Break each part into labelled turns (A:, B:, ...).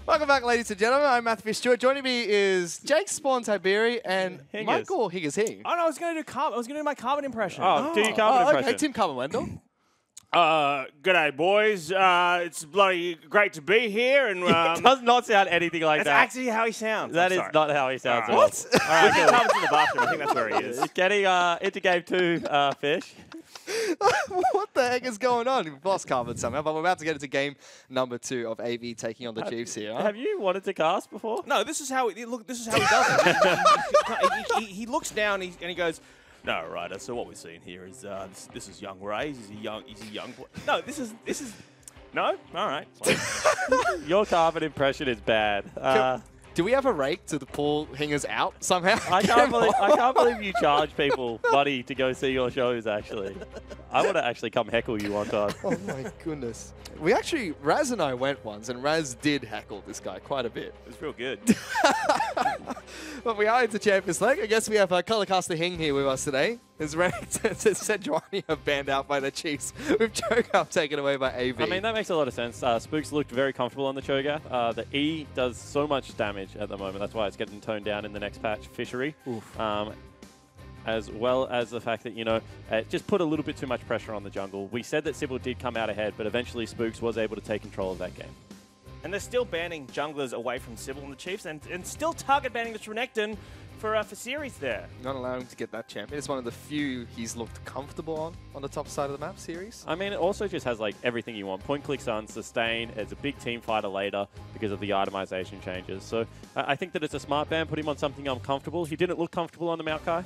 A: Welcome back, ladies and gentlemen. I'm Matthew Stewart. Joining me is Jake Spawn Tiberi and
B: Hingers.
A: Michael Higgers-Hing.
C: Oh no, I was going to do my Carbon impression.
B: Oh, do your Carbon impression.
A: Okay, Tim Carbon-Wendell.
C: G'day, boys. It's bloody great to be here, and
B: It does not sound anything like
C: that's
B: that.
C: actually how he sounds.
B: That
C: I'm
B: is
C: sorry.
B: not how he sounds.
C: All right.
B: at all.
A: What?
B: All right,
C: He comes in the bathroom. I think that's where he is.
B: Getting into game 2, Fish.
A: What the heck is going on? We've lost Carbon somehow, but we're about to get into game number 2 of AV taking on the Chiefs here. Huh?
B: Have you wanted to cast before?
C: No, this is how he does it. He looks down and he goes, "No, right. So what we're seeing here is this is young Ray. He's a young boy. No, this is no. All right.
B: Your Carbon impression is bad.
A: Do we have a rake to pull Hingers out somehow?
B: I can't believe you charge people money to go see your shows, actually. I want to actually come heckle you one time.
A: Oh my goodness. We actually, Raz and I went once, and Raz did heckle this guy quite a bit.
C: It's real good.
A: But we are into Champions League. I guess we have Colourcaster Hing here with us today. Is ready to Sejuani banned out by the Chiefs with Cho'Gath taken away by AV.
B: I mean, that makes a lot of sense. Spooks looked very comfortable on the Cho'Gath. The E does so much damage at the moment. That's why it's getting toned down in the next patch, Fishery. As well as the fact that, you know, it just put a little bit too much pressure on the jungle. We said that Sybil did come out ahead, but eventually Spooks was able to take control of that game.
C: And they're still banning junglers away from Sybil and the Chiefs, and still target banning the Renekton for series there.
A: Not allowing him to get that champion. It's one of the few he's looked comfortable on the top side of the map series.
B: I mean, it also just has like everything you want. Point click stun, sustain. It's a big team fighter later because of the itemization changes. So I think that it's a smart ban. Put him on something uncomfortable. He didn't look comfortable on the Maokai.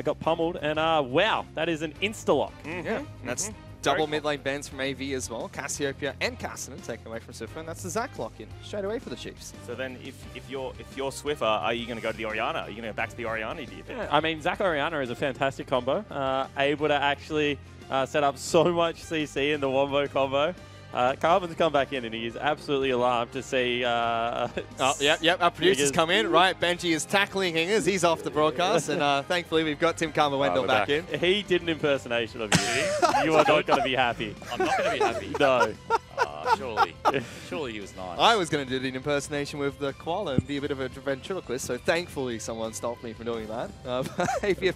B: Got pummeled. And wow, that is an insta-lock.
A: Yeah, that's double mid lane bans from AV as well. Cassiopeia and Cassinan taken away from Swiffer, and that's the Zac lock-in straight away for the Chiefs.
C: So then, if you're Swiffer, are you going to go to the Orianna? Are you going to go back to the Orianna? Do you think?
B: Yeah, I mean, Zac Orianna is a fantastic combo. Able to actually set up so much CC in the Wombo combo. Carbon's come back in and he is absolutely alarmed to see...
A: Yep, our producers come in. Right, Benji is tackling Hingers. He's off the broadcast, and thankfully we've got Tim Carbon-Wendell back in.
B: He did an impersonation of you. You are not going to be happy.
D: I'm not going to be happy.
B: No.
D: Surely he was nice.
A: I was going to do the impersonation with the koala and be a bit of a ventriloquist, so thankfully someone stopped me from doing that.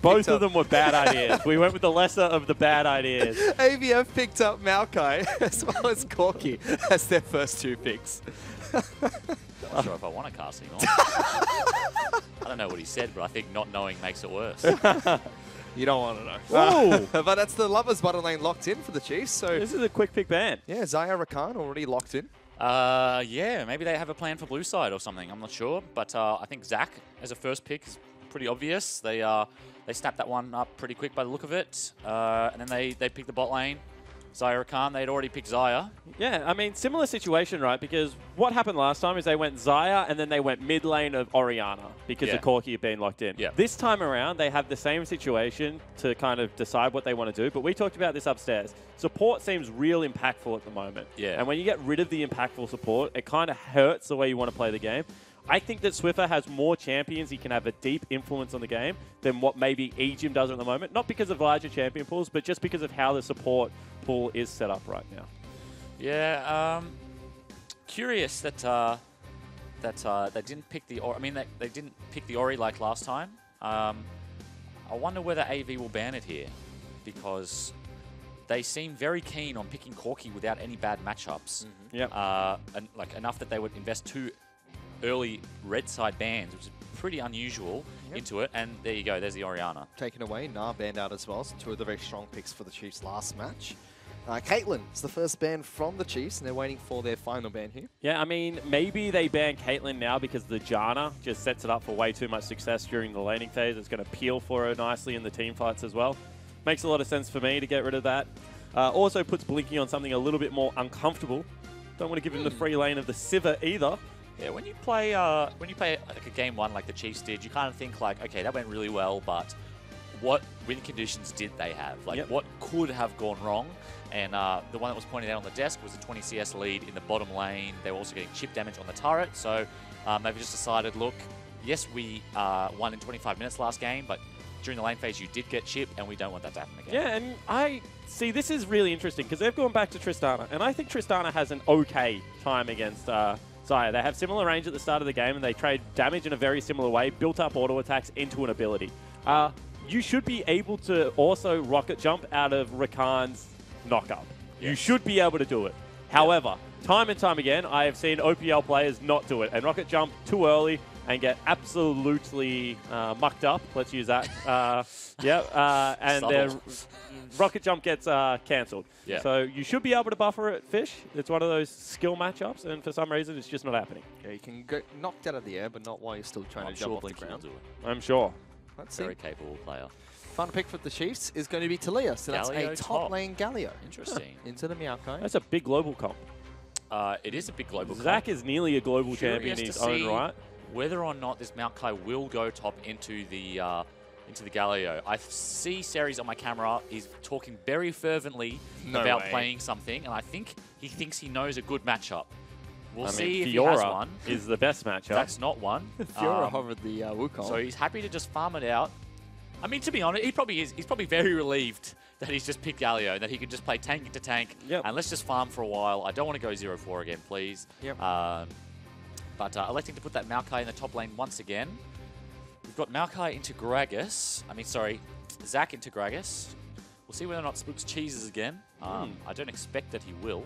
B: Both of them were bad ideas. We went with the lesser of the bad ideas.
A: AVF picked up Maokai as well as Corki as their first 2 picks.
D: I'm not sure if I want to cast him on. I don't know what he said, but I think not knowing makes it worse.
A: You don't want to know.
B: Ooh.
A: But that's the Lovers bottom lane locked in for the Chiefs. So
B: This is a quick pick ban.
A: yeah, Zaya Rakan already locked in.
D: Yeah, maybe they have a plan for blue side or something. I'm not sure, but I think Zac as a first pick is pretty obvious. They snapped that one up pretty quick by the look of it, and then they picked the bot lane. Zaya Rakan, they'd already picked Zaya.
B: Yeah, I mean, similar situation, right? Because what happened last time is they went Zaya and then they went mid lane of Orianna because the Corki had been locked in.
D: Yeah.
B: This time around, they have the same situation to kind of decide what they want to do. But we talked about this upstairs. Support seems real impactful at the moment.
D: Yeah.
B: And when you get rid of the impactful support, it kind of hurts the way you want to play the game. I think that Swiffer has more champions. He can have a deep influence on the game than what maybe Ejim does at the moment. Not because of larger champion pools, but just because of how the support pool is set up right now.
D: Yeah, curious that they didn't pick the Ori. I mean, they didn't pick the Ori like last time. I wonder whether AV will ban it here, because they seem very keen on picking Corki without any bad matchups.
B: Yeah.
D: And like enough that they would invest 2 early red side bans, which is pretty unusual, into it. And there you go, there's the Orianna.
A: Taken away, Nah banned out as well. So 2 of the very strong picks for the Chiefs last match. Caitlyn is the first ban from the Chiefs, and they're waiting for their final ban here.
B: Yeah, I mean, maybe they ban Caitlyn now because the Janna just sets it up for way too much success during the laning phase. It's going to peel for her nicely in the team fights as well. Makes a lot of sense for me to get rid of that. Also puts Blinky on something a little bit more uncomfortable. Don't want to give him the free lane of the Sivir either.
D: Yeah, when you play like a game 1 like the Chiefs did, you kind of think like, okay, that went really well, but what win conditions did they have? Like, what could have gone wrong? And the one that was pointed out on the desk was a 20 CS lead in the bottom lane. They were also getting chip damage on the turret, so they've just decided, look, yes, we won in 25 minutes last game, but during the lane phase you did get chip, and we don't want that to happen again.
B: Yeah, and I see this is really interesting because they've gone back to Tristana, and I think Tristana has an okay time against Sire. They have similar range at the start of the game, and they trade damage in a very similar way, built up auto attacks into an ability. You should be able to also rocket jump out of Rakan's knockup. Yes. You should be able to do it. However, time and time again, I have seen OPL players not do it and rocket jump too early and get absolutely mucked up. Let's use that. And their rocket jump gets cancelled. Yeah. So you should be able to buffer it, Fish. It's one of those skill matchups, and for some reason, it's just not happening.
A: Yeah, you can get knocked out of the air, but not while you're still trying to jump off the ground.
B: I'm sure.
A: Let's
D: Very
A: see.
D: capable player.
A: Fun pick for the Chiefs is going to be Talia. So that's
D: Galio
A: a top
D: top.
A: lane Galio.
D: Interesting.
A: Into the Maokai.
B: That's a big global comp.
D: It is a big global
B: Zach
D: comp.
B: is nearly a global champion in his own right.
D: Whether or not this Maokai will go top into the Galio. I see Series on my camera. He's talking very fervently about playing something, and I think he thinks he knows a good matchup. We'll see if he has one.
B: Is the best matchup.
D: That's not one.
A: Fiora hovered the Wukong.
D: So he's happy to just farm it out. I mean, to be honest, he probably is. He's probably very relieved that he's just picked Galio, that he can just play tank into tank, and let's just farm for a while. I don't want to go 0-4 again, please.
A: Yep.
D: But electing to put that Maokai in the top lane once again. We've got Maokai into Gragas. Zach into Gragas. We'll see whether or not Spooks cheeses again. I don't expect that he will,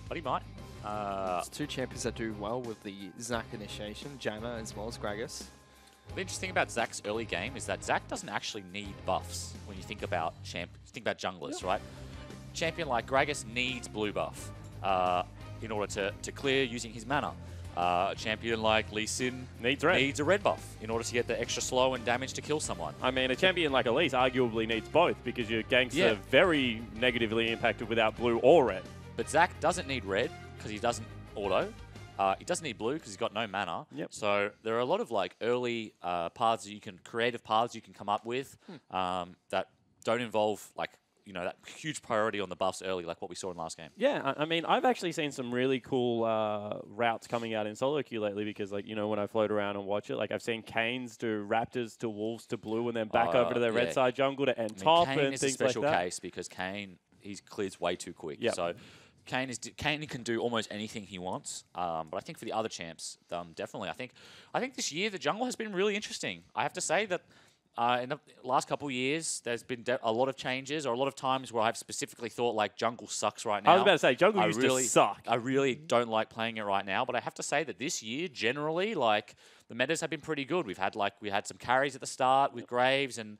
D: but he might.
A: There's two champions that do well with the Zac initiation, Janna as well as Gragas.
D: The interesting about Zac's early game is that Zac doesn't actually need buffs when you think about junglers, right? Champion like Gragas needs blue buff in order to clear using his mana. A champion like Lee Sin needs a red buff in order to get the extra slow and damage to kill someone.
B: I mean, a champion like Elise arguably needs both because your ganks are very negatively impacted without blue or red.
D: But Zac doesn't need red because he doesn't auto. He doesn't need blue because he's got no mana. So there are a lot of like early paths that creative paths you can come up with that don't involve like, that huge priority on the buffs early, like what we saw in last game.
B: Yeah, I mean, I've actually seen some really cool routes coming out in solo queue lately because, like, when I float around and watch it, like, I've seen Canes do Raptors to Wolves to blue and then back over to their red side jungle to end top
D: Kane
B: and
D: is
B: things
D: a special
B: like that.
D: case because Kane, he clears way too quick.
B: Yep.
D: So Kane can do almost anything he wants. But I think for the other champs, definitely. I think this year the jungle has been really interesting. I have to say that in the last couple of years, there's been a lot of changes, or a lot of times where I've specifically thought, like, jungle sucks right now.
B: I was about to say, jungle used to suck.
D: I really don't like playing it right now, but I have to say that this year, generally, like, the metas have been pretty good. We had some carries at the start with Graves, and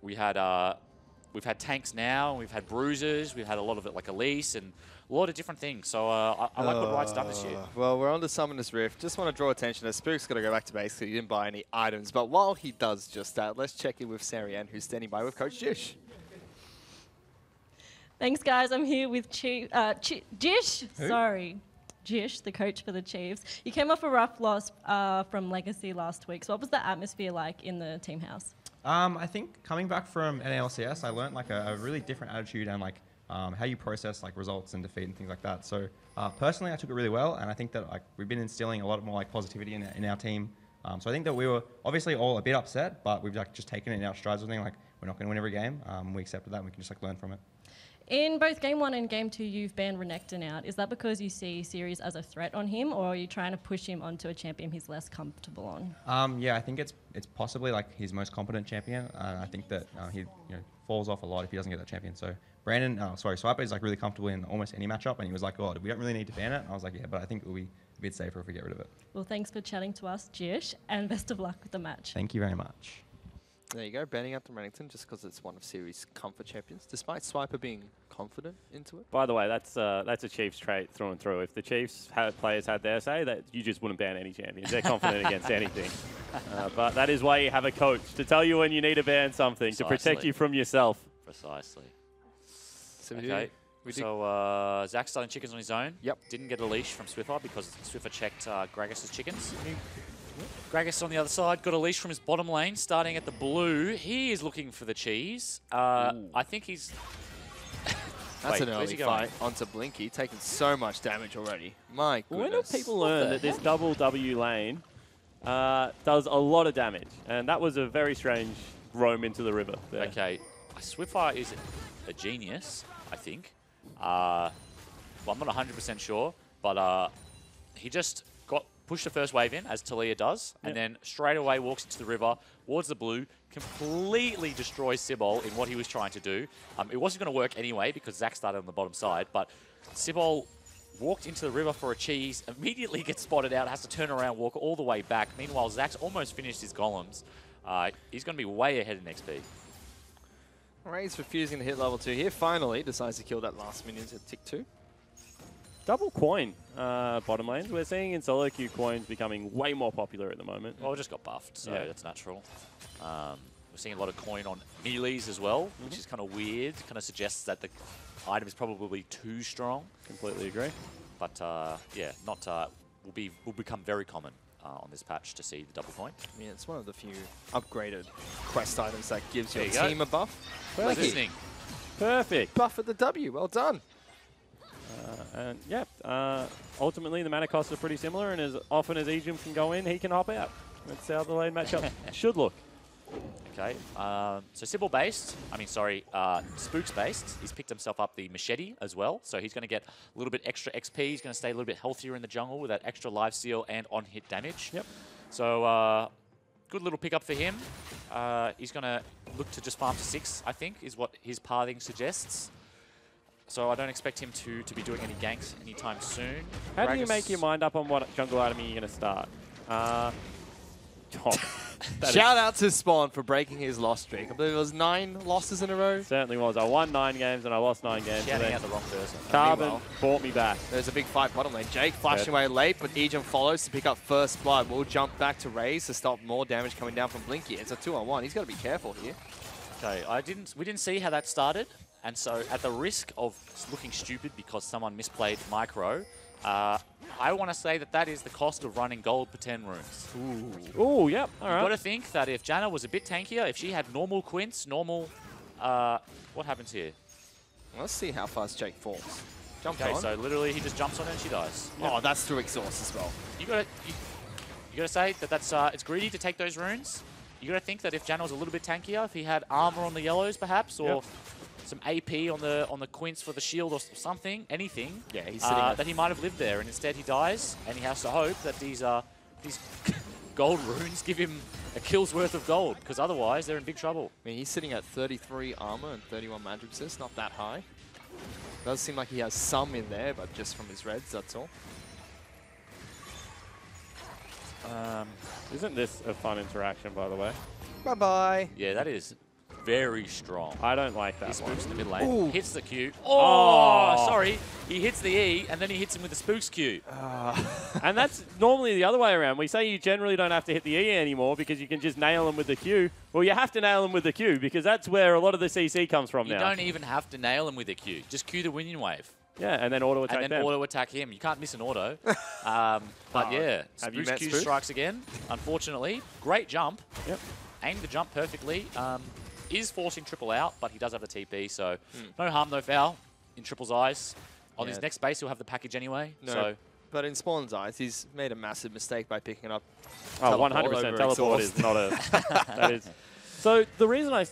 D: we've had tanks now, and we've had bruisers, we've had a lot of it like Elise, and a lot of different things. So I like what Riot's done this year.
A: Well, we're on to Summoner's Rift. Just want to draw attention that Spook's got to go back to base because he didn't buy any items. But while he does just that, let's check in with Sarianne, who's standing by with Coach Jish.
E: Thanks, guys. I'm here with Jish. Sorry. Jish, the coach for the Chiefs. You came off a rough loss from Legacy last week. So what was the atmosphere like in the team house?
F: I think coming back from NALCS, I learned like a really different attitude and like how you process like results and defeat and things like that. So personally, I took it really well, and I think that like we've been instilling a lot more like positivity in our team. So I think that we were obviously all a bit upset, but we've like just taken it in our strides. I think like we're not going to win every game. We accepted that, and we can just like learn from it.
E: In both Game 1 and Game 2, you've banned Renekton out. Is that because you see Series as a threat on him, or are you trying to push him onto a champion he's less comfortable on?
F: Yeah, I think it's possibly like his most competent champion. I think that he falls off a lot if he doesn't get that champion. So Swiper is like really comfortable in almost any matchup, and he was like, "Oh, we don't really need to ban it." And I was like, "Yeah, but I think it will be a bit safer if we get rid of it."
E: Well, thanks for chatting to us, Jish, and best of luck with the match.
F: Thank you very much.
A: There you go, banning out the Renekton just because it's one of Series' comfort champions, despite Swiper being confident into it.
B: By the way, that's a Chiefs trait through and through. If the Chiefs players had their say, that you just wouldn't ban any champions. They're confident against anything. But that is why you have a coach, to tell you when you need to ban something, to protect you from yourself.
D: Precisely.
A: So
D: Zach's starting chickens on his own.
A: Yep.
D: Didn't get a leash from Swiffer because Swiffer checked Gragas' chickens. Gragas on the other side got a leash from his bottom lane, starting at the blue. He is looking for the cheese. I think he's...
A: That's an early fight onto Blinky, taking so much damage already. My goodness.
B: When do people learn that this double W lane does a lot of damage? And that was a very strange roam into the river there.
D: Okay, Swiffer is a genius, I think. Well, I'm not 100% sure, but he just got pushed the first wave in, as Talia does, and then straight away walks into the river, wards the blue, completely destroys Sibol in what he was trying to do. It wasn't going to work anyway because Zach started on the bottom side, but Sibol walked into the river for a cheese, immediately gets spotted out, has to turn around, walk all the way back. Meanwhile, Zach's almost finished his golems. He's going to be way ahead in XP.
A: Ray's refusing to hit level 2 here. Finally decides to kill that last minion at tick 2.
B: Double coin bottom lanes. We're seeing in solo queue coins becoming way more popular at the moment.
D: Well, it just got buffed, so that's natural. We're seeing a lot of coin on melees as well, which is kind of weird. Kind of suggests that the item is probably too strong.
B: Completely agree.
D: But yeah, not will become very common on this patch to see the double coin.
A: I mean, it's one of the few upgraded quest items that gives your
D: There you
A: team a buff.
D: Listening.
B: Perfect.
A: Buff at the W. Well done.
B: And yeah, ultimately the mana costs are pretty similar, and as often as Ejim can go in, he can hop out. That's how the lane matchup should look.
D: Okay, so Sybil based, Spooks based, he's picked himself up the machete as well, so he's going to get a little bit extra XP, he's going to stay a little bit healthier in the jungle with that extra life steal and on-hit damage.
B: Yep.
D: So, good little pickup for him. He's going to look to just farm to 6, I think, is what his pathing suggests. So I don't expect him to be doing any ganks anytime soon.
B: How do you make your mind up on what jungle item you're going to start?
A: Shout out to Spawn for breaking his loss streak. I believe it was 9 losses in a row.
B: Certainly was. I won 9 games and I lost 9 games.
D: Shouting out the wrong person.
B: Carbon brought me back.
A: There's a big fight bottom lane. Jake flashing away late, but Ejim follows to pick up first blood. We'll jump back to Raze to stop more damage coming down from Blinky. It's a 2-on-1. He's got to be careful here.
D: Okay, we didn't see how that started, and so at the risk of looking stupid because someone misplayed micro, I want to say that is the cost of running gold per 10 runes.
B: Ooh, yep, all right.
D: You've got to think that if Janna was a bit tankier, if she had normal quints, normal... what happens here?
A: Let's see how fast Jake falls. Jump
D: Okay,
A: on.
D: so literally he just jumps on her and she dies.
A: Oh, that's through exhaust as well.
D: You gotta say that it's greedy to take those runes. You gotta think that if Janna was a little bit tankier, if he had armor on the yellows perhaps, or some AP on the quints for the shield or something, anything,
A: yeah, he's sitting
D: that he might have lived there, and instead he dies, and he has to hope that these gold runes give him a kill's worth of gold, because otherwise they're in big trouble.
A: I mean, he's sitting at 33 armor and 31 magic resist, not that high. Does seem like he has some in there, but just from his reds, that's all.
B: Isn't this a fun interaction, by the way?
A: Bye-bye.
D: Yeah, that is very strong.
B: I don't like that
D: He
B: one.
D: spooks in the mid lane,
A: Ooh.
D: hits the Q. Oh, sorry. He hits the E, and then he hits him with the spooks Q.
B: And that's normally the other way around. We say you generally don't have to hit the E anymore because you can just nail them with the Q. Well, you have to nail them with the Q because that's where a lot of the CC comes from
D: You
B: now.
D: don't even have to nail him with a Q. Just Q the minion wave.
B: Yeah, and then auto attack
D: And then
B: them.
D: auto attack him. You can't miss an auto. But yeah,
A: Have you
D: Spooks
A: met
D: Q
A: Spooks?
D: strikes again, unfortunately. Great jump.
B: Yep.
D: Aimed the jump perfectly. Is forcing Triple out, but he does have the TP, so no harm, no foul in Triple's eyes. On his next base, he'll have the package anyway.
A: No,
D: So
A: but in Spawn's eyes, he's made a massive mistake by picking up
B: Oh,
A: teleport
B: 100%.
A: over
B: Teleport
A: exhaust.
B: is not a... that is. So the reason I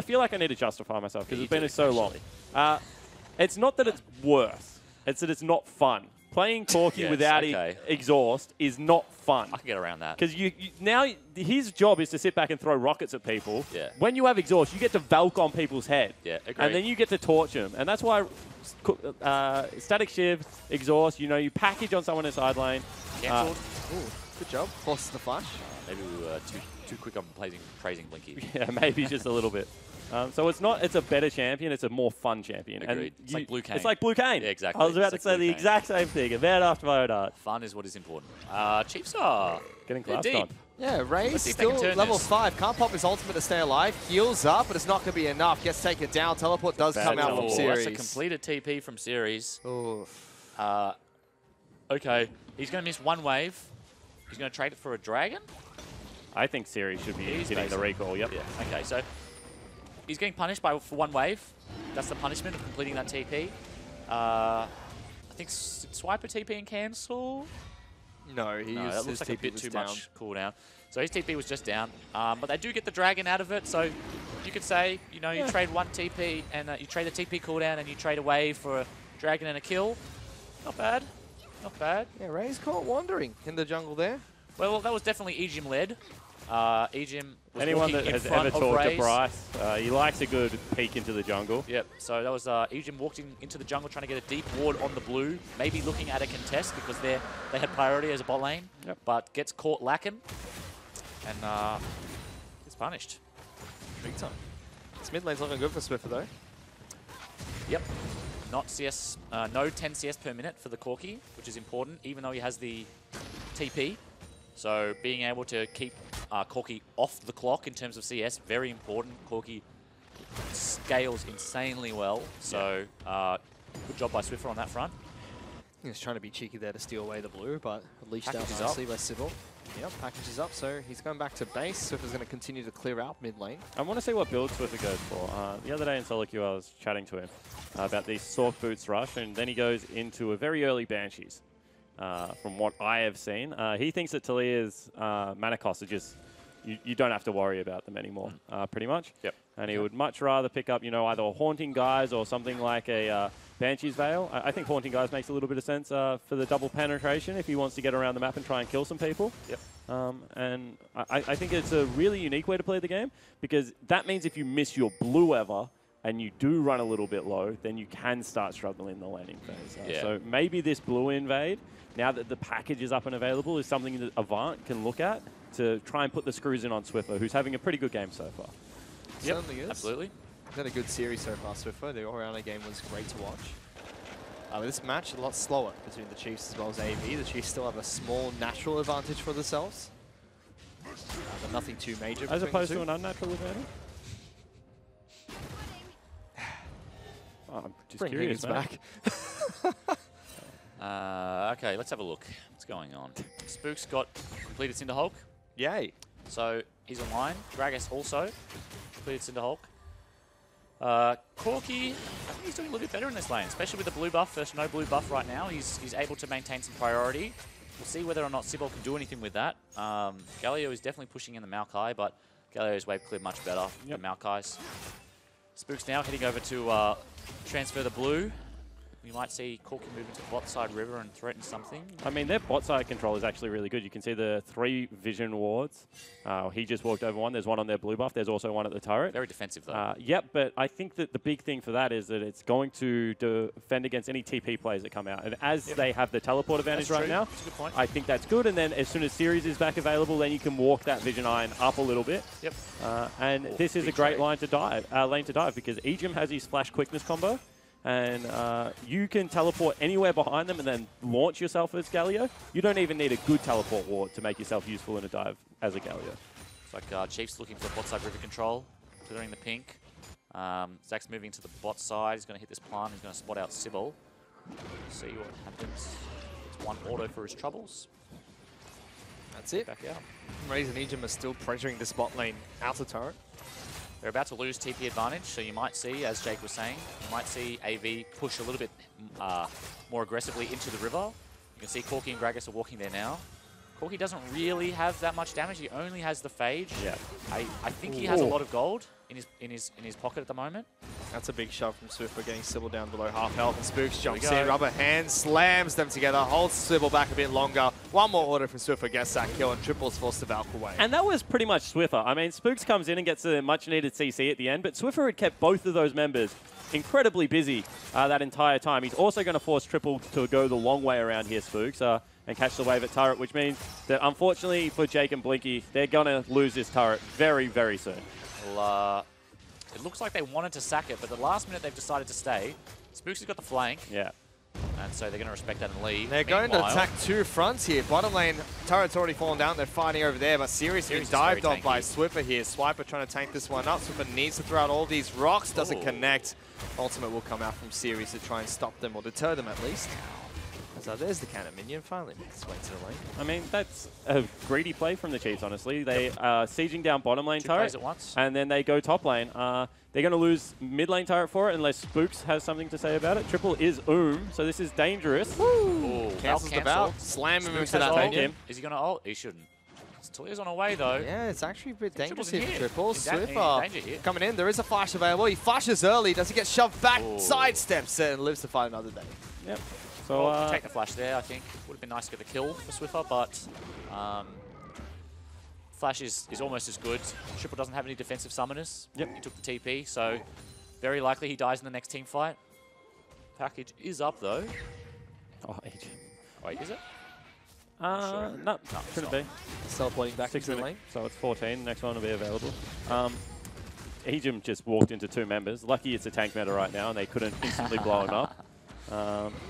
B: feel like I need to justify myself because
D: You
B: it's been
D: do,
B: so long. It's not that it's worse. It's that it's not fun. Playing Corki
D: Yes,
B: without
D: okay.
B: exhaust is not fun.
D: I can get around that.
B: Because now his job is to sit back and throw rockets at people.
D: Yeah.
B: When you have exhaust, you get to Valk on people's head.
D: Yeah, agree.
B: And then you get to torch them. And that's why static shiv, exhaust, you package on someone in side lane.
D: Cancelled.
A: Good job. Forces the flash.
D: Maybe we were too quick on praising Blinky.
B: Yeah, maybe just a little bit. So it's a better champion. It's a more fun champion.
D: Agreed. It's like Blue Cane.
B: It's like Blue Cane.
D: Yeah, exactly.
B: I was about
D: It's
B: to
D: like
B: say the
D: Blue Cane.
B: exact same thing. About after my own art.
D: Fun is what is important. Chiefs are
B: Getting
D: they're
B: collapsed
D: deep.
B: on.
A: Yeah, Ray's
D: Let's see if they can
A: still
D: turn
A: level
D: this.
A: 5. Can't pop his ultimate to stay alive. Heals up, but it's not going to be enough. Gets taken down. Teleport does
B: Bad
A: come out from
B: teleport.
A: series.
D: That's a completed TP from series.
A: Oof.
D: Okay, he's going to miss one wave. He's going to trade it for a dragon.
B: I think Siri should be
D: He's
B: hitting the
D: basic.
B: recall. Yep.
D: Yeah. Okay, so he's getting punished for one wave. That's the punishment of completing that TP. I think Swiper TP and cancel.
A: No, he
D: No,
A: used
D: that looks
A: his
D: like a
A: TP
D: bit
A: was
D: too
A: down.
D: much cooldown. So his TP was just down, but they do get the dragon out of it. So you could say, you trade one TP and you trade the TP cooldown and you trade a wave for a dragon and a kill. Not bad. Not bad.
A: Yeah, Ray's caught wandering in the jungle there.
D: Well, that was definitely Ejim led. Ejim was
B: Anyone
D: walking
B: that
D: in
B: has
D: front
B: ever
D: of
B: talked to
D: Raze.
B: Bryce, he likes a good peek into the jungle.
D: Yep, so that was Ejim walking into the jungle trying to get a deep ward on the blue, maybe looking at a contest because they had priority as a bot lane, but gets caught lacking and gets punished.
A: Big time. This mid lane's looking good for Swiffer though.
D: Yep, not CS, no 10 CS per minute for the Corki, which is important, even though he has the TP. So being able to keep Corki off the clock in terms of CS, very important. Corki scales insanely well, so good job by Swiffer on that front.
A: He's trying to be cheeky there to steal away the blue, but leashed out
D: Packages
A: nicely by Sybil. Yep, packages up, so he's going back to base. Swiffer's going to continue to clear out mid lane.
B: I want to see what build Swiffer goes for. The other day in solo queue, I was chatting to him about the Sork Boots rush, and then he goes into a very early Banshees. From what I have seen, he thinks that Talia's mana costs are just, you don't have to worry about them anymore, pretty much.
D: Yep.
B: And he would much rather pick up, either a Haunting Guise or something like a Banshee's Veil. I think Haunting Guise makes a little bit of sense for the double penetration if he wants to get around the map and try and kill some people.
D: Yep.
B: And I think it's a really unique way to play the game, because that means if you miss your blue ever and you do run a little bit low, then you can start struggling in the laning phase. So maybe this blue invade, now that the package is up and available, is something that Avant can look at to try and put the screws in on Swiffer, who's having a pretty good game so far.
A: Certainly is.
D: Absolutely.
A: He's had a good series so far, Swiffer. The all-rounder game was great to watch. But this match, a lot slower between the Chiefs as well as AV. The Chiefs still have a small natural advantage for themselves, but nothing too major.
B: As opposed
A: the
B: to
A: two.
B: an unnatural advantage? Oh, I'm just
A: Bring
B: curious,
A: Higgins
B: man.
A: back.
D: Okay, let's have a look. What's going on? Spook's got completed Cinderhulk,
A: Yay.
D: so he's online. Gragas also completed Cinderhulk. Corki, I think he's doing a little bit better in this lane, especially with the blue buff. There's no blue buff right now. He's able to maintain some priority. We'll see whether or not Sybil can do anything with that. Galio is definitely pushing in the Maokai, but Galio's wave cleared much better than Maokai's. Spook's now heading over to transfer the blue. We might see Corki move into bot side river and threaten something.
B: I mean, their bot side control is actually really good. You can see the 3 vision wards. He just walked over one. There's one on their blue buff. There's also one at the turret.
D: Very defensive, though.
B: Yep, but I think that the big thing for that is that it's going to defend against any TP players that come out. And as they have the teleport advantage right now,
D: That's a good point.
B: I think that's good. And then as soon as Series is back available, then you can walk that Vision Iron up a little bit.
D: Yep.
B: And this is a great lane to dive because Ejim has his Flash Quickness combo. And you can teleport anywhere behind them and then launch yourself as Galio. You don't even need a good teleport ward to make yourself useful in a dive as a Galio.
D: It's like Chiefs looking for bot side river control, clearing the pink. Zach's moving to the bot side. He's going to hit this plant. He's going to spot out Sybil. See what happens. It's one auto for his troubles.
A: That's it.
D: Back out.
A: Raze and Ejim are still pressuring this bot lane out of turret.
D: They're about to lose TP advantage, so you might see, as Jake was saying, you might see AV push a little bit more aggressively into the river. You can see Corki and Gragas are walking there now. Corki doesn't really have that much damage. He only has the Phage.
B: Yeah.
D: I think he has a lot of gold in his pocket at the moment.
A: That's a big shove from Swiffer, getting Sybil down below half health, and Spooks jumps
D: go.
A: in, rubber hand, slams them together, holds Sybil back a bit longer. One more order from Swiffer, gets that kill, and triples forced the Valk away.
B: And that was pretty much Swiffer. I mean, Spooks comes in and gets a much-needed CC at the end, but Swiffer had kept both of those members incredibly busy that entire time. He's also going to force triple to go the long way around here, Spooks, and catch the wave at turret, which means that, unfortunately for Jake and Blinky, they're going to lose this turret very, very soon.
D: Well, it looks like they wanted to sack it, but the last minute they've decided to stay. Spooks has got the flank,
B: Yeah.
D: and so they're going to respect that and leave.
A: They're going to
D: Meanwhile,
A: attack two fronts here. Bottom lane, turret's already fallen down. They're fighting over there, but Sirius being
D: Sirius is very
A: dived on by
D: tanky.
A: Swiffer here. Swiper trying to tank this one up. Swiffer needs to throw out all these rocks. Doesn't
D: Ooh.
A: connect. Ultimate will come out from Sirius to try and stop them, or deter them at least. So there's the cannon minion. Finally makes its way to the lane.
B: I mean, that's a greedy play from the Chiefs, honestly. They are sieging down bottom lane
D: Two
B: turret,
D: plays at once.
B: and then they go top lane. They're going to lose mid lane turret for it unless Spooks has something to say about it. Triple is so this is dangerous.
D: Ooh,
A: Cancels the
D: cancel.
A: Valk. Slam him
D: Spooks
A: into
D: has
A: that
D: ult.
A: minion.
D: Is he going to ult? He shouldn't. Talia's on her way, though.
A: Yeah, it's actually a bit dangerous
D: Triple's in
A: here for
D: here.
A: Triple.
D: In
A: Swiffer
D: danger here.
A: coming in. There is a flash available. He flashes early. Does he get shoved back?
D: Ooh.
A: Sidesteps it and lives to fight another day.
B: Yep. So
D: Well, take the flash there, I think. Would have been nice to get the kill for Swiffer, but flash is almost as good. Triple doesn't have any defensive summoners.
B: Yep.
D: He took the TP, so very likely he dies in the next team fight. Package is up, though.
B: oh, Age.
D: Wait, is it?
B: No, shouldn't be.
A: Teleporting back
B: 6
A: into the
B: minutes,
A: lane.
B: so it's 14. Next one will be available. Egypt just walked into 2 members. Lucky it's a tank meta right now, and they couldn't instantly blow him up.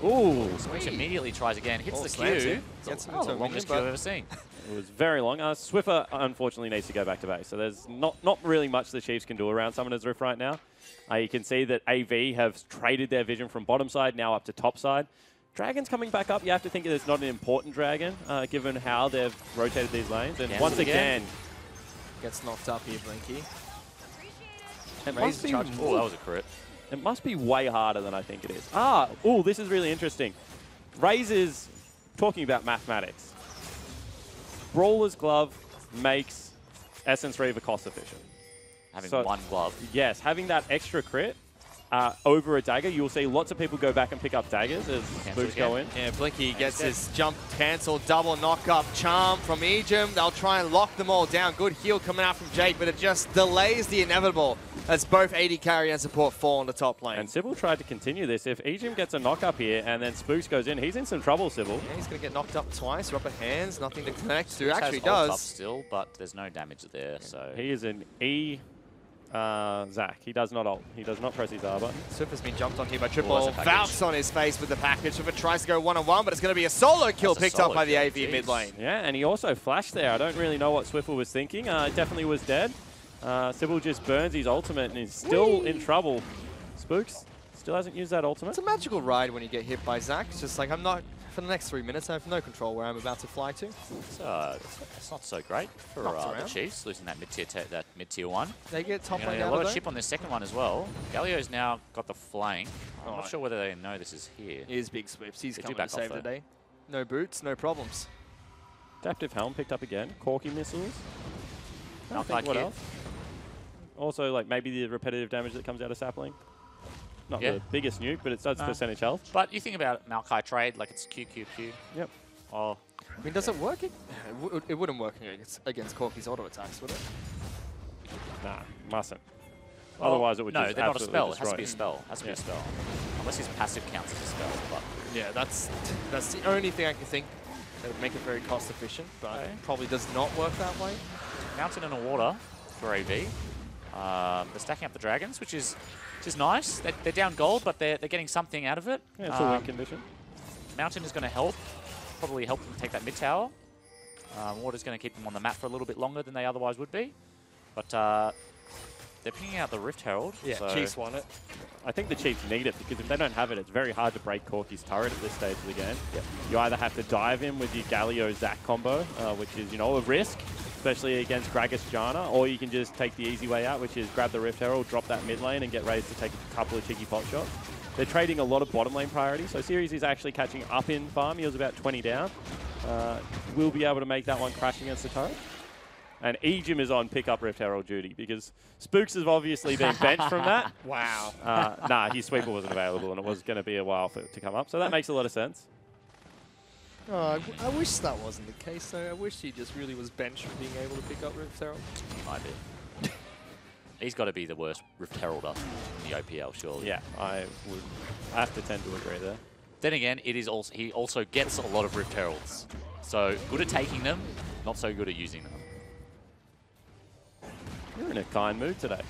B: Ooh,
D: Switch immediately tries again, hits the
A: slams
D: Q.
A: it. Gets him
D: Oh,
A: into
D: the
A: a
D: longest
A: minion,
D: Q I've ever seen.
B: it was very long. Swiffer unfortunately needs to go back to base, so there's not really much the Chiefs can do around Summoner's Rift right now. You can see that AV have traded their vision from bottom side now up to top side. Dragon's coming back up. You have to think it's not an important dragon, given how they've rotated these lanes. And once again,
A: gets knocked up here, Blinky.
B: it must be,
D: Oh, that was a crit.
B: it must be way harder than I think it is. Oh, this is really interesting. Raze is talking about mathematics. Brawler's Glove makes Essence Reaver cost efficient.
D: Having
B: So-
D: one glove.
B: Yes, having that extra crit over a dagger, you'll see lots of people go back and pick up daggers as boots go in.
A: Yeah, Blinky gets his jump cancelled, double knock-up charm from Egypt. They'll try and lock them all down. Good heal coming out from Jake, but it just delays the inevitable as both AD carry and support fall on the top lane.
B: And Sybil tried to continue this. If Egypt gets a knock up here and then Spooks goes in, he's in some trouble, Sybil.
A: Yeah, he's going to get knocked up twice. Rubber hands, nothing to connect to.
D: Has
A: Actually
D: ult up
A: does.
D: still, but there's no damage there, so...
B: He is an E Zach. He does not ult. He does not press his R button.
A: Swiffer's been jumped on here by
D: that's
A: Triple.
D: a package.
A: Vouch on his face with the package. Swiffer tries to go one-on-one, but it's going to be a solo kill
D: That's a
A: picked up
D: solo
A: by the
D: kill,
A: AV
D: jeez.
A: mid lane.
B: Yeah, and he also flashed there. I don't really know what Swiffer was thinking. It definitely was dead. Sybil just burns his ultimate and is still in trouble. Spooks still hasn't used that ultimate.
A: It's a magical ride when you get hit by Zach. It's just like, I'm not, for the next 3 minutes, I have no control where I'm about to fly to.
D: It's not so great for
A: Knocks
D: the
A: around.
D: Chiefs, losing that mid-tier 1.
A: They get top lane
D: A
A: out
D: lot
A: of
D: of
A: it.
D: chip on this second one as well. Galio's now got the flank. I'm not
A: Alright.
D: sure whether they know this is here.
A: He is big Swips. He's
D: They do
A: coming
D: back
A: to
D: off,
A: save the
D: though.
A: day. No boots, no problems.
B: Adaptive Helm picked up again. Corky missiles. I don't
D: Not
B: think
D: like
B: what
D: it.
B: else. Also, like maybe the repetitive damage that comes out of Sapling. Not
D: Yeah.
B: the biggest nuke, but it does
D: No.
B: percentage health.
D: But you think about Maokai trade, like it's QQQ.
B: Yep.
D: Oh,
A: I mean, does it work? It wouldn't work against Corky's auto attacks, would it?
B: Nah, mustn't.
D: well,
B: Otherwise, it would
D: no,
B: just
D: they're not a
B: absolutely
D: spell. It has to
B: destroy
D: be a
B: it.
D: spell. Has to be a spell. Unless his passive counts as a spell. But
A: Yeah, that's the only thing I can think that would make it very cost efficient, but
D: Okay.
A: probably does not work that way.
D: Mountain and a water for AV. They're stacking up the dragons, which is nice. They're down gold, but they're getting something out of it.
B: Yeah, it's a win condition.
D: Mountain is going to help, probably help them take that mid tower. Water's going to keep them on the map for a little bit longer than they otherwise would be. But they're picking out the Rift Herald.
A: Yeah,
D: so
A: Chiefs want it.
B: I think the Chiefs need it because if they don't have it, it's very hard to break Corky's turret at this stage of the game.
D: Yep.
B: You either have to dive him with your Galio-Zac combo, which is, a risk, especially against Gragas Janna, or you can just take the easy way out, which is grab the Rift Herald, drop that mid lane, and get ready to take a couple of cheeky pot shots. They're trading a lot of bottom lane priority, so Series is actually catching up in farm. He was about 20 down. Will be able to make that one crash against the turret. And Ejim is on pick-up Rift Herald duty because Spooks has obviously been benched from that.
A: Wow.
B: Nah, his sweeper wasn't available, and it was going to be a while for it to come up. So that makes a lot of sense.
A: Oh, I wish that wasn't the case, though. I wish he just really was benched from being able to pick up Rift Herald.
D: might be. He's got to be the worst Rift Heralder in the OPL, surely.
B: Yeah, I have to tend to agree there.
D: Then again, it is also he also gets a lot of Rift Heralds. So good at taking them, not so good at using them.
B: You're in a kind mood today.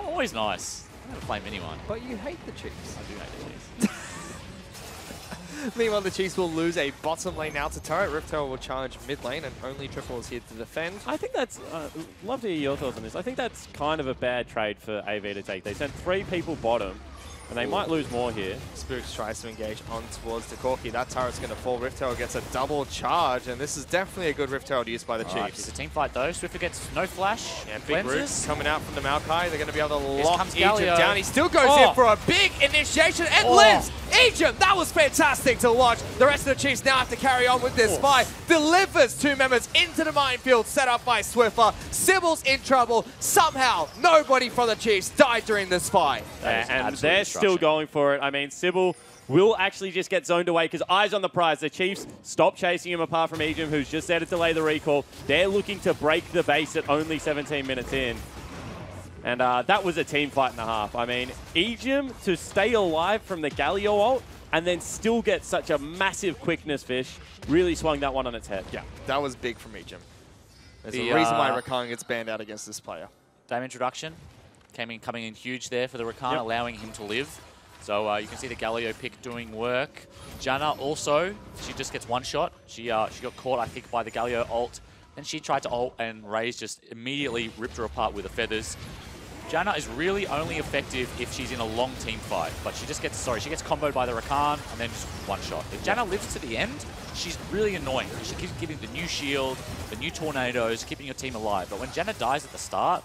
D: Always nice. I don't blame anyone.
A: But you hate the Chiefs.
D: I do hate the Chiefs.
A: Meanwhile, the Chiefs will lose a bottom lane out to turret. Rift Herald will challenge mid lane, and only Triple is here to defend.
B: I think that's, love to hear your thoughts on this. I think that's kind of a bad trade for AV to take. They sent 3 people bottom, and they might lose more here.
A: Spooks tries to engage on towards the Corky. That turret's going to fall. Rift Herald gets a double charge, and this is definitely a good Rift Herald used by the
D: Alright,
A: Chiefs.
D: it's a team fight though. Swiffer gets no flash.
A: Yeah, big
D: cleanses.
A: roots coming out from the Maokai. They're going to be able to
D: Here
A: lock
D: comes
A: Egypt
D: Galio.
A: down. He still goes
D: Oh.
A: in for a big initiation and
D: Oh.
A: lives. Egypt, that was fantastic to watch. The rest of the Chiefs now have to carry on with this fight. Delivers 2 members into the minefield set up by Swiffer. Sybil's in trouble. Somehow, nobody from the Chiefs died during this fight.
D: That is
B: And
D: absolute
B: they're
D: destruction.
B: still going for it. I mean, Sybil will actually just get zoned away because eyes on the prize. The Chiefs stop chasing him apart from Ejim, who's just there to delay the recall. They're looking to break the base at only 17 minutes in. And that was a team fight and a half. I mean, Ejim to stay alive from the Galio ult and then still get such a massive quickness fish really swung that one on its head.
A: Yeah, that was big from Ejim. There's a reason why Rakan gets banned out against this player.
D: Dame introduction coming in huge there for the Rakan, allowing him to live. So you can see the Galio pick doing work. Janna also, she just gets one shot. She got caught, I think, by the Galio ult. Then she tried to ult, and Raze just immediately ripped her apart with the feathers. Janna is really only effective if she's in a long team fight, but she just gets, she gets comboed by the Rakan and then just one shot. If Janna lives to the end, she's really annoying. She keeps giving the new shield, the new tornadoes, keeping your team alive. But when Janna dies at the start,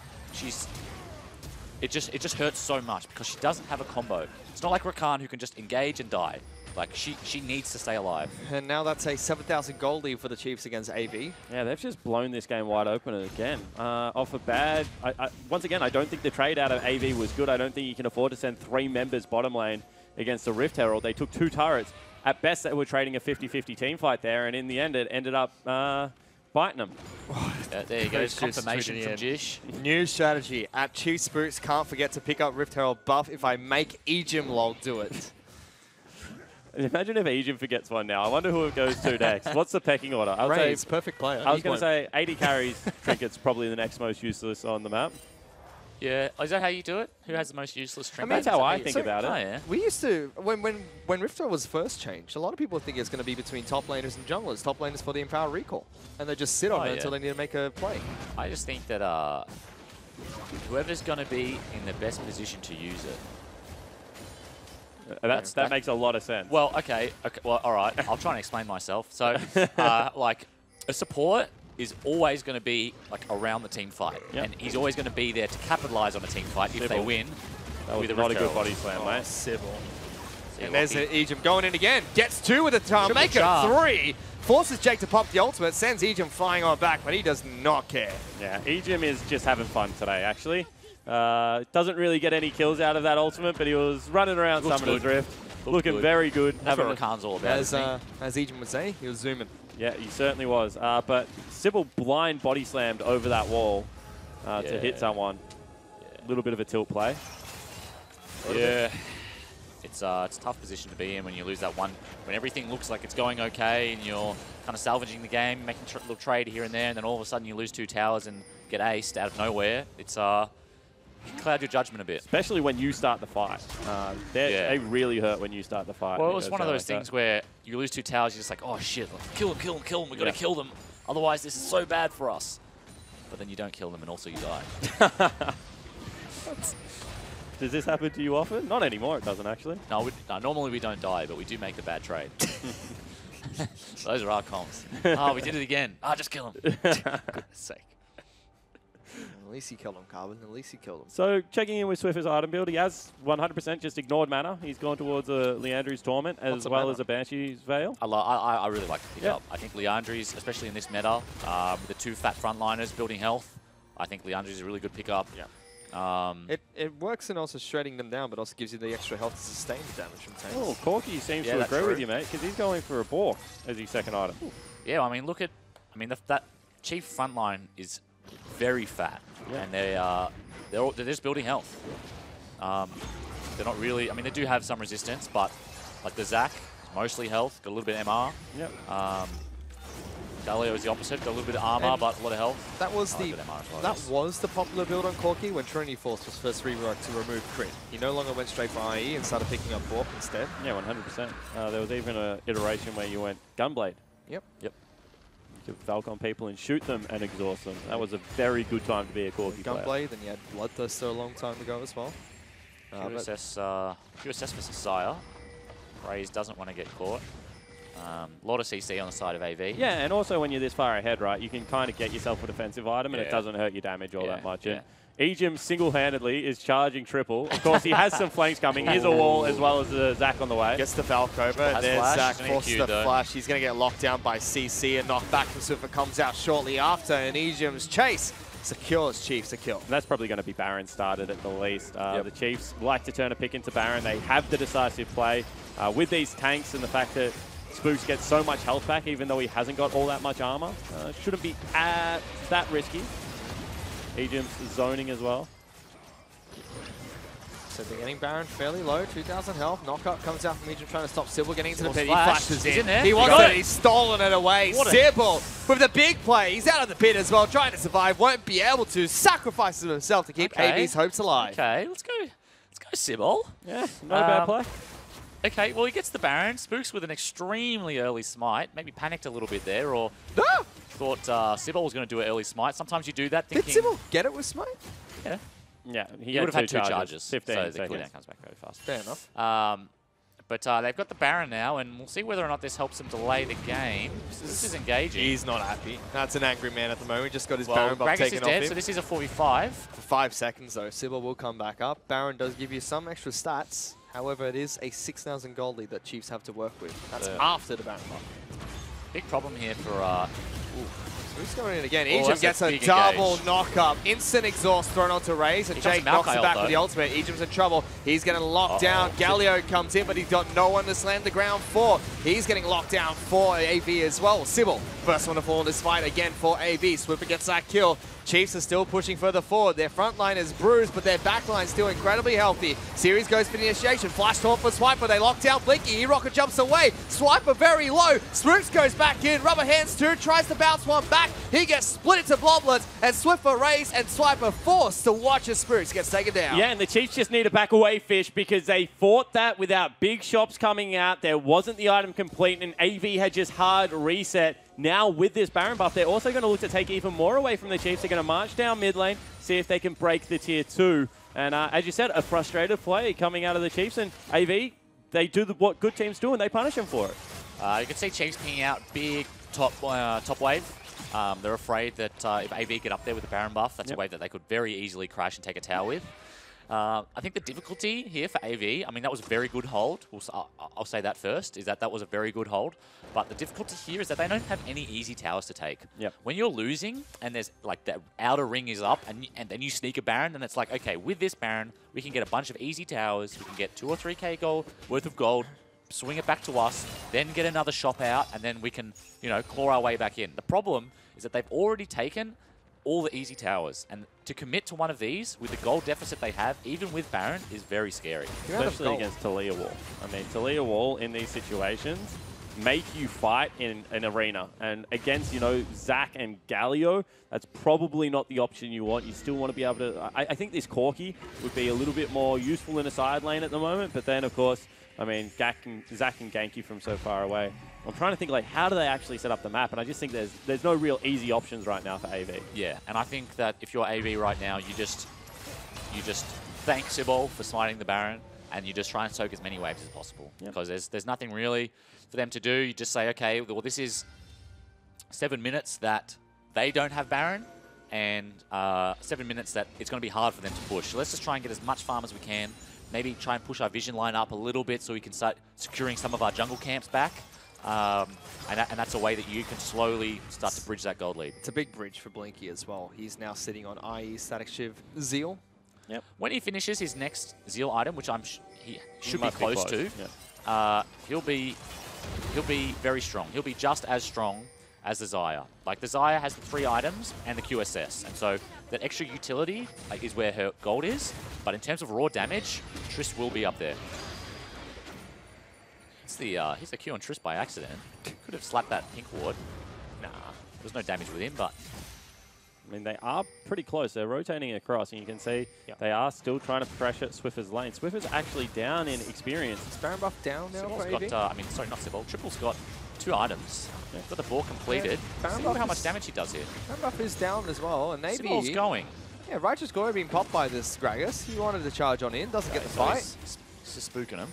D: it just hurts so much because she doesn't have a combo. It's not like Rakan who can just engage and die. Like, she needs to stay alive.
A: And now that's a 7,000 gold lead for the Chiefs against AV.
B: Yeah, they've just blown this game wide open again. Off a bad... once again, I don't think the trade out of AV was good. I don't think you can afford to send 3 members bottom lane against the Rift Herald. They took 2 turrets. At best, they were trading a 50-50 team fight there, and in the end, it ended up biting them.
D: There you go, confirmation from Jish.
A: New strategy. At Chief Spooks, can't forget to pick up Rift Herald buff if I make Ejim lol do it.
B: Imagine if Ejim forgets one now. I wonder who it goes to next. What's the pecking order? I would say
A: it's perfect player.
B: I was going to say 80 carries. Trinket's probably the next most useless on the map.
D: Yeah, is that how you do it? Who has the most useless trinket?
B: That's how I think about it.
D: Oh, yeah.
A: We used to, when Rift Herald was first changed, a lot of people think it's going to be between top laners and junglers. Top laners for the Empower recall. And they just sit on it until they need to make a play.
D: I just think that whoever's going to be in the best position to use it.
B: That makes a lot of sense.
D: Well, okay, well, all right. I'll try and explain myself. So, like, a support is always going to be like around the team fight, and he's always going to be there to capitalize on a team fight if they win.
B: That was not a good body slam, mate.
A: Sybil. And there's Ejim going in again. Gets 2 with a time. Make it 3. Forces Jake to pop the ultimate. Sends Ejim flying on back, but he does not care.
B: Yeah, Ejim is just having fun today, actually. Doesn't really get any kills out of that ultimate, but he was running around Summoner's Rift. Looking very good.
D: That's what Rakan's all about.
A: As Ejim would say, he was zooming.
B: Yeah, he certainly was. But Sybil blind body slammed over that wall to hit someone. A little bit of a tilt play.
D: Yeah. It's a tough position to be in when you lose that one. When everything looks like it's going okay and you're kind of salvaging the game, making a little trade here and there, and then all of a sudden you lose 2 towers and get aced out of nowhere. It's can cloud your judgment a bit.
B: Especially when you start the fight. They really hurt when you start the fight.
D: Well, it was one of those things where you lose 2 towers, you're just like, oh shit, kill them, we've got to kill them. Otherwise, this is so bad for us. But then you don't kill them and also you die.
B: Does this happen to you often? Not anymore, it doesn't actually.
D: No, normally we don't die, but we do make the bad trade. Those are our comms. We did it again. Just kill him. For goodness sake.
A: At least he killed him, Carbon. At least he killed him.
B: So, checking in with Swiffer's item build, he has 100% just ignored mana. He's gone towards a Leandry's Torment as well as a Banshee's Veil.
D: I really like the pickup. I think Leandry's, especially in this meta, with the 2 fat frontliners building health, I think Leandry's a really good pickup. Yeah.
A: It works in also shredding them down, but also gives you the extra health to sustain the damage from tanks.
B: Oh, Corky seems to agree with you, mate, because he's going for a Bork as his second item.
D: Yeah, I mean, look at, that Chief frontline is very fat, and they're just building health. They're not really, I mean, they do have some resistance, but like the Zac, mostly health, got a little bit of MR.
B: Yep.
D: Galio is the opposite, got a little bit of armor, but a lot of health.
A: That was the popular build on Corky when Trinity Force was first reworked to remove crit. He no longer went straight for IE and started picking up Bork instead.
B: Yeah, 100%. There was even an iteration where you went Gunblade.
A: Yep.
B: You could Falcon people and shoot them and exhaust them. That was a very good time to be a Corky player.
A: Gunblade, then you had Bloodthirster a long time ago as well.
D: QSS for Sire. Raze doesn't want to get caught. A lot of CC on the side of AV.
B: Yeah, and also when you're this far ahead, right, you can kind of get yourself a defensive item and it doesn't hurt your damage all that much. And Ejim single-handedly is charging triple. Of course, he has some flanks coming. Here's a wall as well as the Zac on the way.
A: Gets the Valkova. There's Zac forces the flash. He's going to get locked down by CC and knocked back from Swiffer comes out shortly after. And Ejim's chase secures Chiefs a kill.
B: And that's probably going to be Baron started at the least. The Chiefs like to turn a pick into Baron. They have the decisive play. With these tanks and the fact that Spooks gets so much health back, even though he hasn't got all that much armor, shouldn't be that risky. Egypt's zoning as well.
A: So they're getting Baron fairly low, 2,000 health. Knockup comes out from Egypt trying to stop Sybil getting into the pit. He flashes
D: He's in there.
A: He wants
D: got
A: it. He's stolen it away. Sybil with the big play. He's out of the pit as well, trying to survive. Won't be able to. Sacrifices himself to keep AV's hopes alive.
D: Okay, let's go Sybil.
B: Yeah, not a bad play.
D: Okay, well, he gets the Baron. Spooks with an extremely early smite. Maybe panicked a little bit there, or thought Sybil was going to do an early smite. Sometimes you do that thinking...
A: Did Sybil get it with smite?
D: Yeah.
B: Yeah,
D: he would have had two charges.
B: 15
D: so the
B: seconds.
D: cooldown comes back very fast.
A: Fair enough.
D: But they've got the Baron now, and we'll see whether or not this helps them delay the game. This is engaging.
A: He's not happy. That's an angry man at the moment. Just got his
D: well,
A: Baron buff
D: Gragas
A: taken
D: is
A: off
D: dead,
A: him.
D: so this is a 45.
A: For 5 seconds, though, Sybil will come back up. Baron does give you some extra stats. However, it is a 6,000 gold lead that Chiefs have to work with. That's after the Baron buff.
D: Big problem here for...
A: Who's going in again?
D: Oh,
A: Egypt
D: that's
A: gets
D: a
A: a
D: big
A: double
D: engage.
A: knock-up. Instant exhaust thrown onto Raze, and
D: Here
A: Jake
D: comes
A: knocks him
D: Maokai
A: back
D: ult,
A: with the
D: though.
A: ultimate. Egypt's in trouble. He's getting locked down. Galio comes in, but he's got no one to slam the ground for. He's getting locked down for AV as well. Sybil, first one to fall in this fight again for AV. Swiffer gets that kill. Chiefs are still pushing further forward. Their front line is bruised, but their back line still incredibly healthy. Series goes for the initiation. Flash taunt for Swiper. They lock down Blinky. E-Rocket jumps away. Swiper very low. Spooks goes back in. Rubber Hands 2 tries to bounce one back. He gets split into bloblets, and Swiffer, Raze, and Swiper forced to watch as Spooks gets taken down.
B: Yeah, and the Chiefs just need to back away, Fish, because they fought that without big shops coming out. There wasn't the item complete, and AV had just hard reset. Now, with this Baron buff, they're also going to look to take even more away from the Chiefs. They're going to march down mid lane, see if they can break the tier 2. And as you said, a frustrated play coming out of the Chiefs. And AV, they do what good teams do, and they punish them for it.
D: You can see Chiefs pinging out big top wave. They're afraid that if AV get up there with the Baron buff, that's a wave that they could very easily crash and take a tower with. I think the difficulty here for AV, I mean, that was a very good hold. I'll say that first, is that was a very good hold. But the difficulty here is that they don't have any easy towers to take.
B: Yep.
D: When you're losing and there's like the outer ring is up and then you sneak a Baron, then it's like, okay, with this Baron, we can get a bunch of easy towers. We can get 2 or 3k gold worth of gold, swing it back to us, then get another shop out, and then we can, you know, claw our way back in. The problem is that they've already taken all the easy towers, and to commit to one of these with the gold deficit they have, even with Baron, is very scary.
B: Especially against Talia Wall. I mean, Talia Wall in these situations make you fight in an arena. And against, you know, Zac and Galio, that's probably not the option you want. You still want to be able to... I think this Corki would be a little bit more useful in a side lane at the moment, but then, of course, I mean, Zac and gank you from so far away. I'm trying to think, like, how do they actually set up the map? And I just think there's no real easy options right now for AV.
D: Yeah, and I think that if you're AV right now, you just thank Sybil for smiting the Baron, and you just try and soak as many waves as possible. Because there's nothing really for them to do. You just say, okay, well, this is 7 minutes that they don't have Baron, and 7 minutes that it's going to be hard for them to push. So let's just try and get as much farm as we can. Maybe try and push our vision line up a little bit so we can start securing some of our jungle camps back. And that's a way that you can slowly start to bridge that gold lead.
A: It's a big bridge for Blinky as well. He's now sitting on IE Static Shiv Zeal.
B: Yep.
D: When he finishes his next Zeal item, which he should be close to,
B: yeah.
D: he'll be very strong. He'll be just as strong as the Xayah. Like, the Xayah has the 3 items and the QSS, and so that extra utility is where her gold is. But in terms of raw damage, Triss will be up there. Here's the Q on Triss by accident. Could have slapped that pink ward. Nah, there's no damage with him, but...
B: I mean, they are pretty close. They're rotating across, and you can see they are still trying to pressure Swiffer's lane. Swiffer's actually down in experience.
A: Is Baron buff down now for AV?
D: got, sorry, not Sybil. Triple's got 2 items. Yeah. Got the ball completed. See how much damage he does here.
A: Baron buff is down as well, and maybe...
D: Sybil's going.
A: Yeah, Righteous Glory being popped by this Gragas. He wanted to charge on in, doesn't get the fight.
D: He's just spooking him.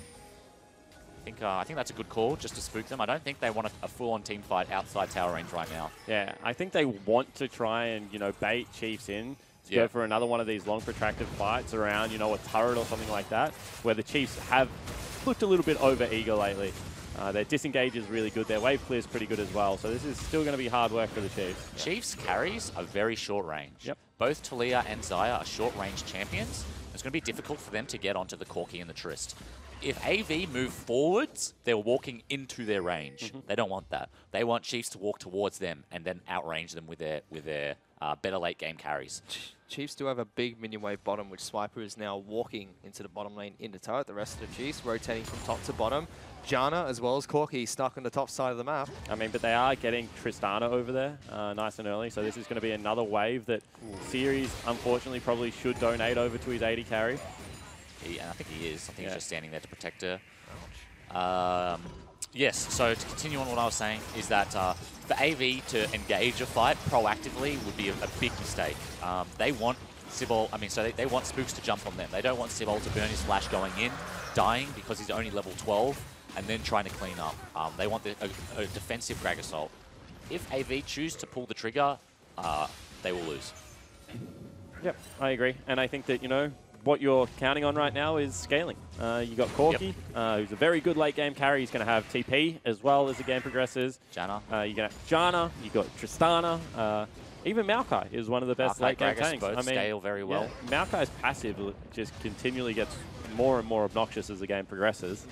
D: I think that's a good call, just to spook them. I don't think they want a full-on team fight outside tower range right now.
B: Yeah, I think they want to try and, you know, bait Chiefs in to go for another one of these long, protracted fights around, you know, a turret or something like that, where the Chiefs have looked a little bit over-eager lately. Their disengage is really good. Their wave clear is pretty good as well. So this is still going to be hard work for the Chiefs.
D: Chiefs carries a very short range.
B: Yep.
D: both Talia and Xayah are short-range champions. It's going to be difficult for them to get onto the Corki and the Trist. If AV move forwards, they're walking into their range. They don't want that. They want Chiefs to walk towards them and then outrange them with their better late-game carries.
A: Chiefs do have a big minion wave bottom, which Swiper is now walking into the bottom lane into turret. The rest of the Chiefs rotating from top to bottom. Janna as well as Corki stuck on the top side of the map.
B: I mean, but they are getting Tristana over there nice and early, so this is going to be another wave that Series, unfortunately, probably should donate over to his 80 carry.
D: And I think he is. I think he's just standing there to protect her. Yes, so to continue on what I was saying is that for AV to engage a fight proactively would be a big mistake. They want Sibol, they want Spooks to jump on them. They don't want Sibol to burn his flash going in, dying because he's only level 12, and then trying to clean up. They want a defensive Grag Assault. If AV choose to pull the trigger, they will lose.
B: Yep, I agree. And I think that, you know, what you're counting on right now is scaling. You got Corki, who's a very good late game carry. He's going to have TP as well as the game progresses.
D: Janna.
B: You're going to have Janna, you got Tristana. Even Maokai is one of the best late game tanks.
D: Both scale very well.
B: Yeah, Maokai's passive just continually gets more and more obnoxious as the game progresses.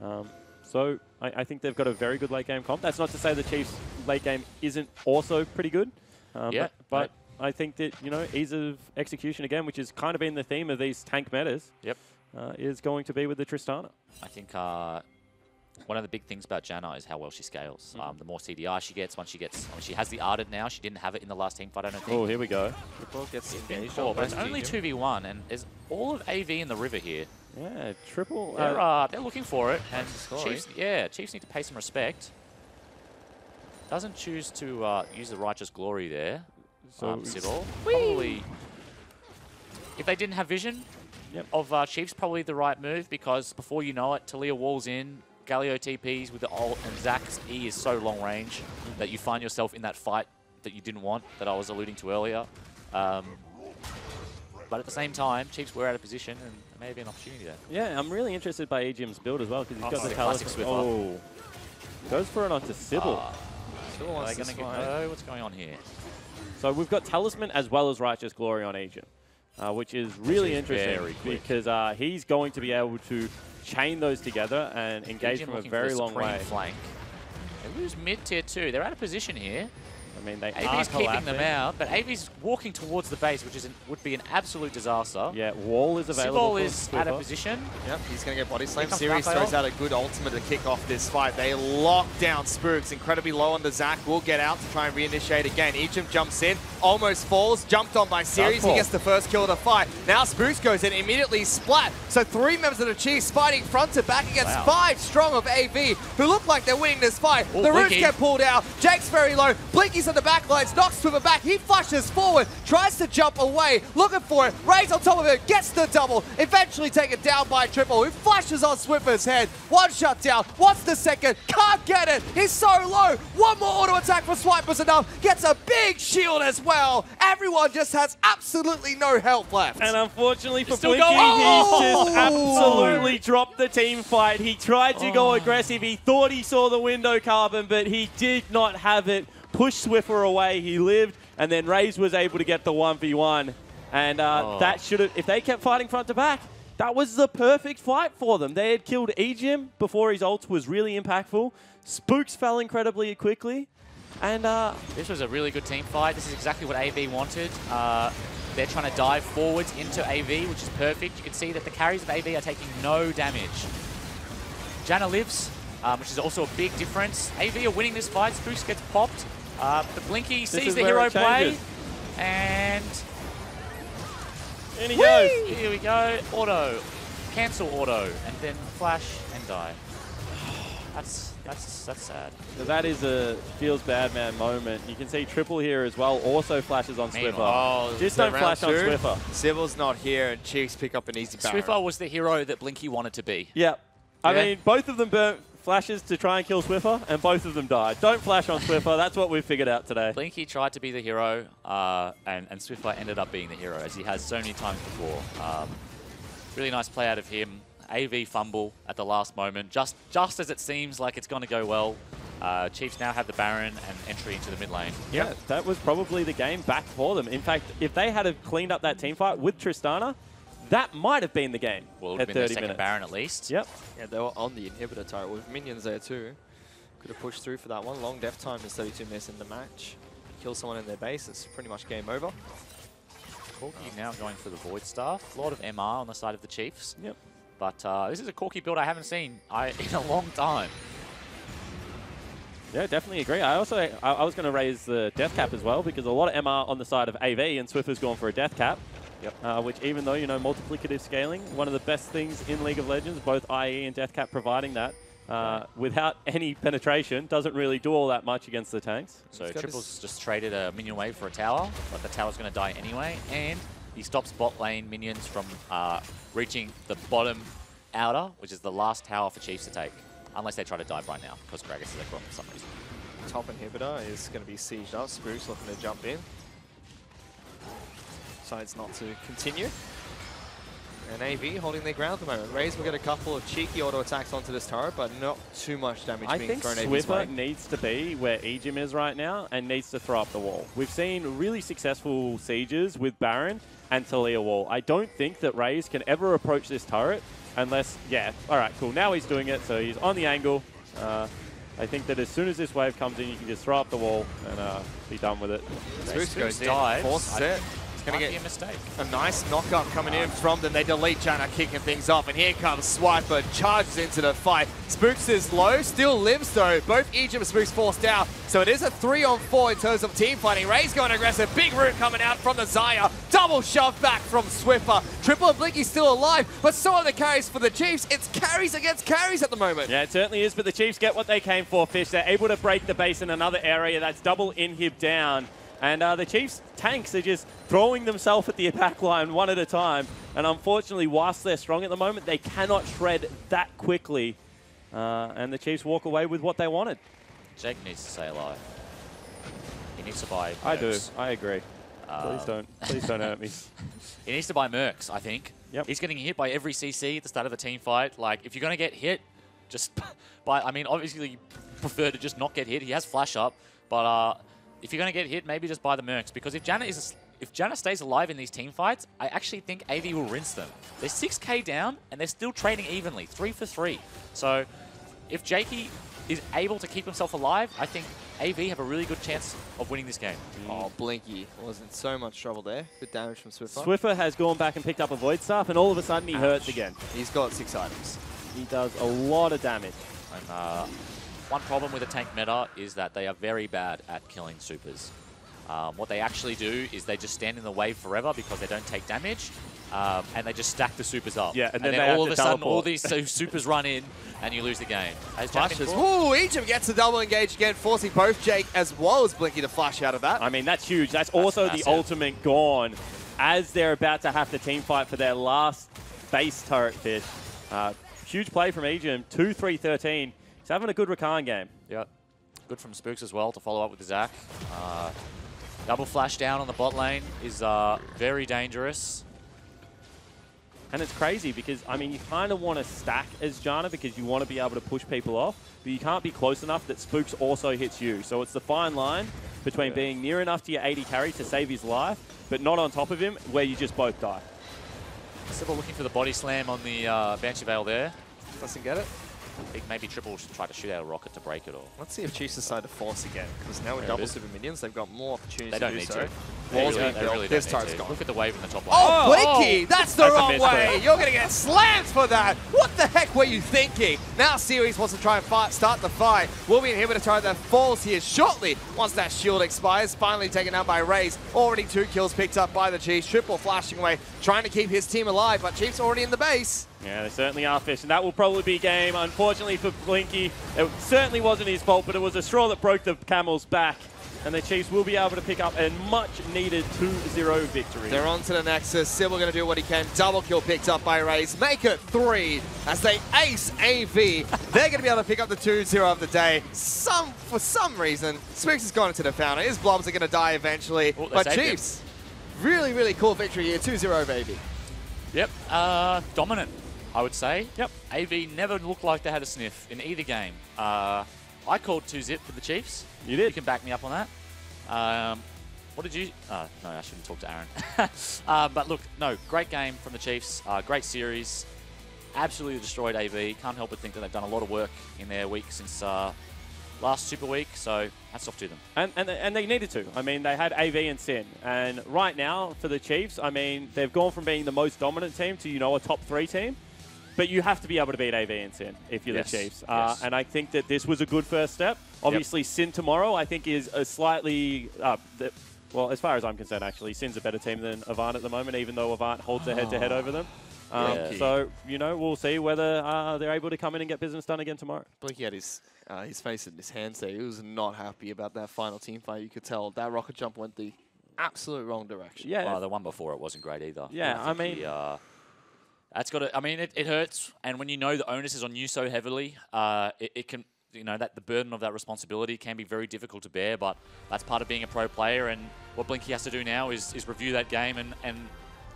B: So I think they've got a very good late game comp. That's not to say the Chiefs' late game isn't also pretty good. But I think that, you know, ease of execution again, which has kind of been the theme of these tank metas, is going to be with the Tristana.
D: I think one of the big things about Janna is how well she scales. The more CDI she gets, she has the Ardent now. She didn't have it in the last team fight, I don't think.
B: Oh, here we go.
A: Triple gets engaged.
D: But it's only 2v1, and there's all of AV in the river here.
B: Yeah, triple.
D: They're looking for it, and Chiefs need to pay some respect. Doesn't choose to use the Righteous Glory there. So Sibol. Probably, if they didn't have vision of Chiefs, probably the right move, because before you know it, Talia walls in, Galio TPs with the ult, and Zax's E is so long range that you find yourself in that fight that you didn't want, that I was alluding to earlier. But at the same time, Chiefs were out of position, and there may be an opportunity there.
B: Yeah, I'm really interested by EGM's build as well, because he's got the
D: classic
B: Talisman. Goes for it onto Sibol.
D: Are they going to go? What's going on here?
B: So we've got Talisman as well as Righteous Glory on Agent, which is really interesting because he's going to be able to chain those together and engage from a very long way.
D: Flank. They lose mid tier 2. They're out of position here.
B: I mean, they
D: AV's keeping them out, but AV's walking towards the base, which would be an absolute disaster.
B: Yeah, wall is available.
D: Sibol is out of position.
A: Yep, he's going to get body slammed. Series throws out a good ultimate to kick off this fight. They lock down Spooks, incredibly low on the Zac. Will get out to try and reinitiate again. Ejim jumps in, almost falls, jumped on by Series. He gets the first kill of the fight. Now Spooks goes in, immediately splat. So 3 members of the Chiefs fighting front to back against 5 strong of AV, who look like they're winning this fight. The roots get pulled out. Jake's very low. Blinky's on the back lines. Knocks Swiffer back. He flushes forward, tries to jump away, looking for it. Ray's on top of it, gets the double, eventually taken down by Triple, who flashes on Swiffer's head. One shut down, wants the second, can't get it. He's so low. One more auto attack for Swiper's enough. Gets a big shield as well. Everyone just has absolutely no health left.
B: And unfortunately for Blinky, he's just absolutely dropped the team fight. He tried to go aggressive. He thought he saw the window carbon, but he did not have it. Pushed Swiffer away, he lived, and then Raze was able to get the 1v1. And that should have, if they kept fighting front to back, that was the perfect fight for them. They had killed Ejim before his ult was really impactful. Spooks fell incredibly quickly. And
D: this was a really good team fight. This is exactly what AV wanted. They're trying to dive forwards into AV, which is perfect. You can see that the carries of AV are taking no damage. Janna lives, which is also a big difference. AV are winning this fight. Spooks gets popped. But Blinky sees the hero play, and
B: he goes.
D: Here we go. Auto. Cancel auto. And then flash and die. That's sad.
B: So that is a feels bad man moment. You can see Triple here as well also flashes on Swiffer.
A: Oh,
B: just don't flash on Swiffer.
A: Sybil's not here, and Chiefs pick up an easy barrel.
D: Swiffer was the hero that Blinky wanted to be.
B: Yeah. I mean, both of them burnt flashes to try and kill Swiffer, and both of them died. Don't flash on Swiffer. That's what we've figured out today.
D: Blinky tried to be the hero, and Swiffer ended up being the hero, as he has so many times before. Really nice play out of him. AV fumble at the last moment, just as it seems like it's going to go well. Chiefs now have the Baron and entry into the mid lane.
B: Yeah, that was probably the game back for them. In fact, if they had have cleaned up that team fight with Tristana, that might have been the game
D: Well, it would
B: at
D: have been
B: 30
D: the second
B: minutes.
D: Baron at least.
B: Yep.
A: Yeah, they were on the inhibitor turret with minions there too. Could have pushed through for that one. Long death time is 32 minutes in the match. Kill someone in their base, it's pretty much game over.
D: Corki now going for the Void Staff. A lot of MR on the side of the Chiefs.
B: Yep.
D: But this is a Corki build I haven't seen in a long time.
B: Yeah, definitely agree. I was going to raise the death cap as well because a lot of MR on the side of AV and Swiffer's gone for a death cap. Yep. Which even though, you know, multiplicative scaling, one of the best things in League of Legends, both IE and death cap providing that, without any penetration, doesn't really do all that much against the tanks.
D: So Triple's just traded a minion wave for a tower, but the tower's going to die anyway, and he stops bot lane minions from reaching the bottom outer, which is the last tower for Chiefs to take, unless they try to dive right now, because Gragas is across for some reason.
A: Top inhibitor is going to be sieged up. Spooks looking to jump in. Decides not to continue. And AV holding their ground at the moment. Raze will get a couple of cheeky auto attacks onto this turret, but not too much damage being thrown AV's way.
B: I think Swiffer needs to be where Ejim is right now and needs to throw up the wall. We've seen really successful sieges with Baron and Talia wall. I don't think that Raze can ever approach this turret unless, yeah, all right, cool. Now he's doing it, so he's on the angle. I think that as soon as this wave comes in, you can just throw up the wall and be done with it.
A: Spooks goes in,
D: dives.
A: forces it. Going to get
D: a mistake.
A: A nice knock-up coming in from them. They delete Janna kicking things off, and here comes Swiper, charges into the fight. Spooks is low, still lives though. Both Ejim and Spooks forced out, so it is a 3-on-4 in terms of team fighting. Ray's going aggressive, big root coming out from the Xayah. Double shove back from Swiffer. Triple and Blinky still alive, but so are the carries for the Chiefs. It's carries against carries at the moment.
B: Yeah, it certainly is, but the Chiefs get what they came for, Fish. They're able to break the base in another area. That's double inhib down. And the Chiefs' tanks are just throwing themselves at the attack line one at a time. And unfortunately, whilst they're strong at the moment, they cannot shred that quickly. And the Chiefs walk away with what they wanted.
D: Jake needs to stay alive. He needs to buy Mercs.
B: I do. I agree. Please don't hurt me.
D: He needs to buy Mercs, I think.
B: Yep.
D: He's getting hit by every CC at the start of the team fight. Like, if you're going to get hit, just buy... I mean, obviously, you prefer to just not get hit. He has flash up, but... if you're going to get hit, maybe just buy the Mercs. Because if Janna stays alive in these team fights, I actually think AV will rinse them. They're 6k down, and they're still trading evenly, 3 for 3. So if Jakey is able to keep himself alive, I think AV have a really good chance of winning this game.
A: Oh, Blinky was in so much trouble there. Good damage from Swiffer.
B: Swiffer has gone back and picked up a Void Staff, and all of a sudden he hurts again.
A: He's got 6 items.
B: He does a lot of damage.
D: And one problem with the tank meta is that they are very bad at killing supers. What they actually do is they just stand in the wave forever because they don't take damage, and they just stack the supers up.
B: Yeah, and then
D: all of a sudden,
B: teleport.
D: all these supers run in, and you lose the game.
A: Ooh, Ejim gets the double engage again, forcing both Jake as well as Blinky to flash out of that.
B: I mean, that's huge. That's also
D: massive.
B: the ultimate gone as they're about to have the team fight for their last base turret, Fish. Huge play from Ejim, 2-3-13. He's having a good Rakan game.
D: Yep. Good from Spooks as well to follow up with the Zac. Double flash down on the bot lane is very dangerous.
B: And it's crazy because, I mean, you kind of want to stack as Janna because you want to be able to push people off, but you can't be close enough that Spooks also hits you. So it's the fine line between being near enough to your 80 carry to save his life, but not on top of him where you just both die.
D: Sybil looking for the body slam on the Banshee Veil there.
A: Doesn't get it.
D: I think maybe Triple should try to shoot out a rocket to break it all.
A: Let's see if Chiefs decide to force again, because now with
D: There it
A: double
D: is.
A: super minions, they've got more opportunities
D: They don't
A: to do
D: need
A: so.
D: to.
A: Walls
D: They
A: being built.
D: really
A: This
D: don't need
A: turret's
D: to.
A: gone.
D: Look at the wave in the top
A: Oh,
D: lane.
A: Blinky! That's the
B: That's a
A: wrong
B: missed
A: way!
B: play.
A: You're going to get slammed for that! What the heck were you thinking? Now Series wants to try and start the fight. Will be inhibitor turret that falls here shortly once that shield expires. Finally taken out by Raze. Already 2 kills picked up by the Chiefs. Triple flashing away, trying to keep his team alive, but Chiefs already in the base.
B: Yeah, they certainly are, Fish, and that will probably be game. Unfortunately for Blinky, it certainly wasn't his fault, but it was a straw that broke the camel's back. And the Chiefs will be able to pick up a much-needed 2-0 victory.
A: They're on to the Nexus. Sybil going to do what he can. Double kill picked up by Raze. Make it 3 as they ace AV. They're going to be able to pick up the 2-0 of the day. For some reason, Spooks has gone into the fountain. His blobs are going to die eventually.
D: Oh,
A: but Chiefs, really, really cool victory here. 2-0 over AV.
D: Yep. Dominant, I would say.
B: Yep.
D: AV never looked like they had a sniff in either game. I called 2-zip for the Chiefs.
B: You did.
D: You can back me up on that. What did you... no, I shouldn't talk to Aaron. But look, no, great game from the Chiefs. Great series. Absolutely destroyed AV. Can't help but think that they've done a lot of work in their week since last Super Week. So hats off to them.
B: And they needed to. I mean, they had AV and Sin. And right now, for the Chiefs, I mean, they've gone from being the most dominant team to, a top 3 team. But you have to be able to beat AV and Sin if you're the Chiefs. And I think that this was a good first step. Obviously, Sin tomorrow, I think, is a slightly... well, as far as I'm concerned, actually, Sin's a better team than Avant at the moment, even though Avant holds a head-to-head over them. So, we'll see whether they're able to come in and get business done again tomorrow.
A: Blinky had his face in his hands there. He was not happy about that final team fight. You could tell that rocket jump went the absolute wrong direction.
D: Yeah. Well, the one before it wasn't great either.
B: Yeah, I mean...
D: that's got to... I mean, it hurts. And when you know the onus is on you so heavily, it can... that the burden of that responsibility can be very difficult to bear, but that's part of being a pro player. And what Blinky has to do now is review that game and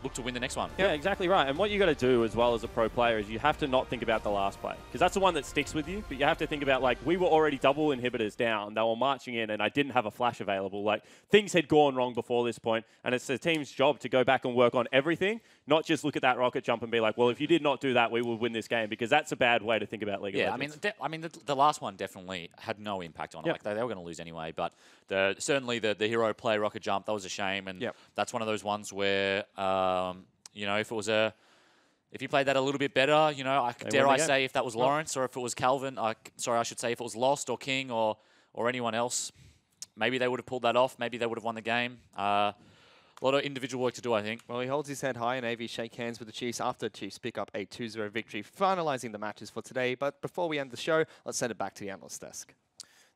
D: look to win the next one.
B: Yeah, exactly right. And what you got to do as well as a pro player is you have to not think about the last play, because that's the one that sticks with you. But you have to think about, like, we were already double inhibitors down. They were marching in, and I didn't have a flash available. Like, things had gone wrong before this point, and it's the team's job to go back and work on everything, not just look at that rocket jump and be like, well, if you did not do that, we would win this game, because that's a bad way to think about League of Legends.
D: I mean, the last one definitely had no impact on it. Like, they were going to lose anyway, but certainly the hero play rocket jump, that was a shame, and that's one of those ones where, if you played that a little bit better, dare I say if that was Lawrence or if it was Calvin, sorry, I should say if it was Lost or King or anyone else, maybe they would have pulled that off. Maybe they would have won the game. A lot of individual work to do, I think.
A: Well, he holds his head high, and AV shake hands with the Chiefs after Chiefs pick up a 2-0 victory, finalising the matches for today. But before we end the show, let's send it back to the analyst desk.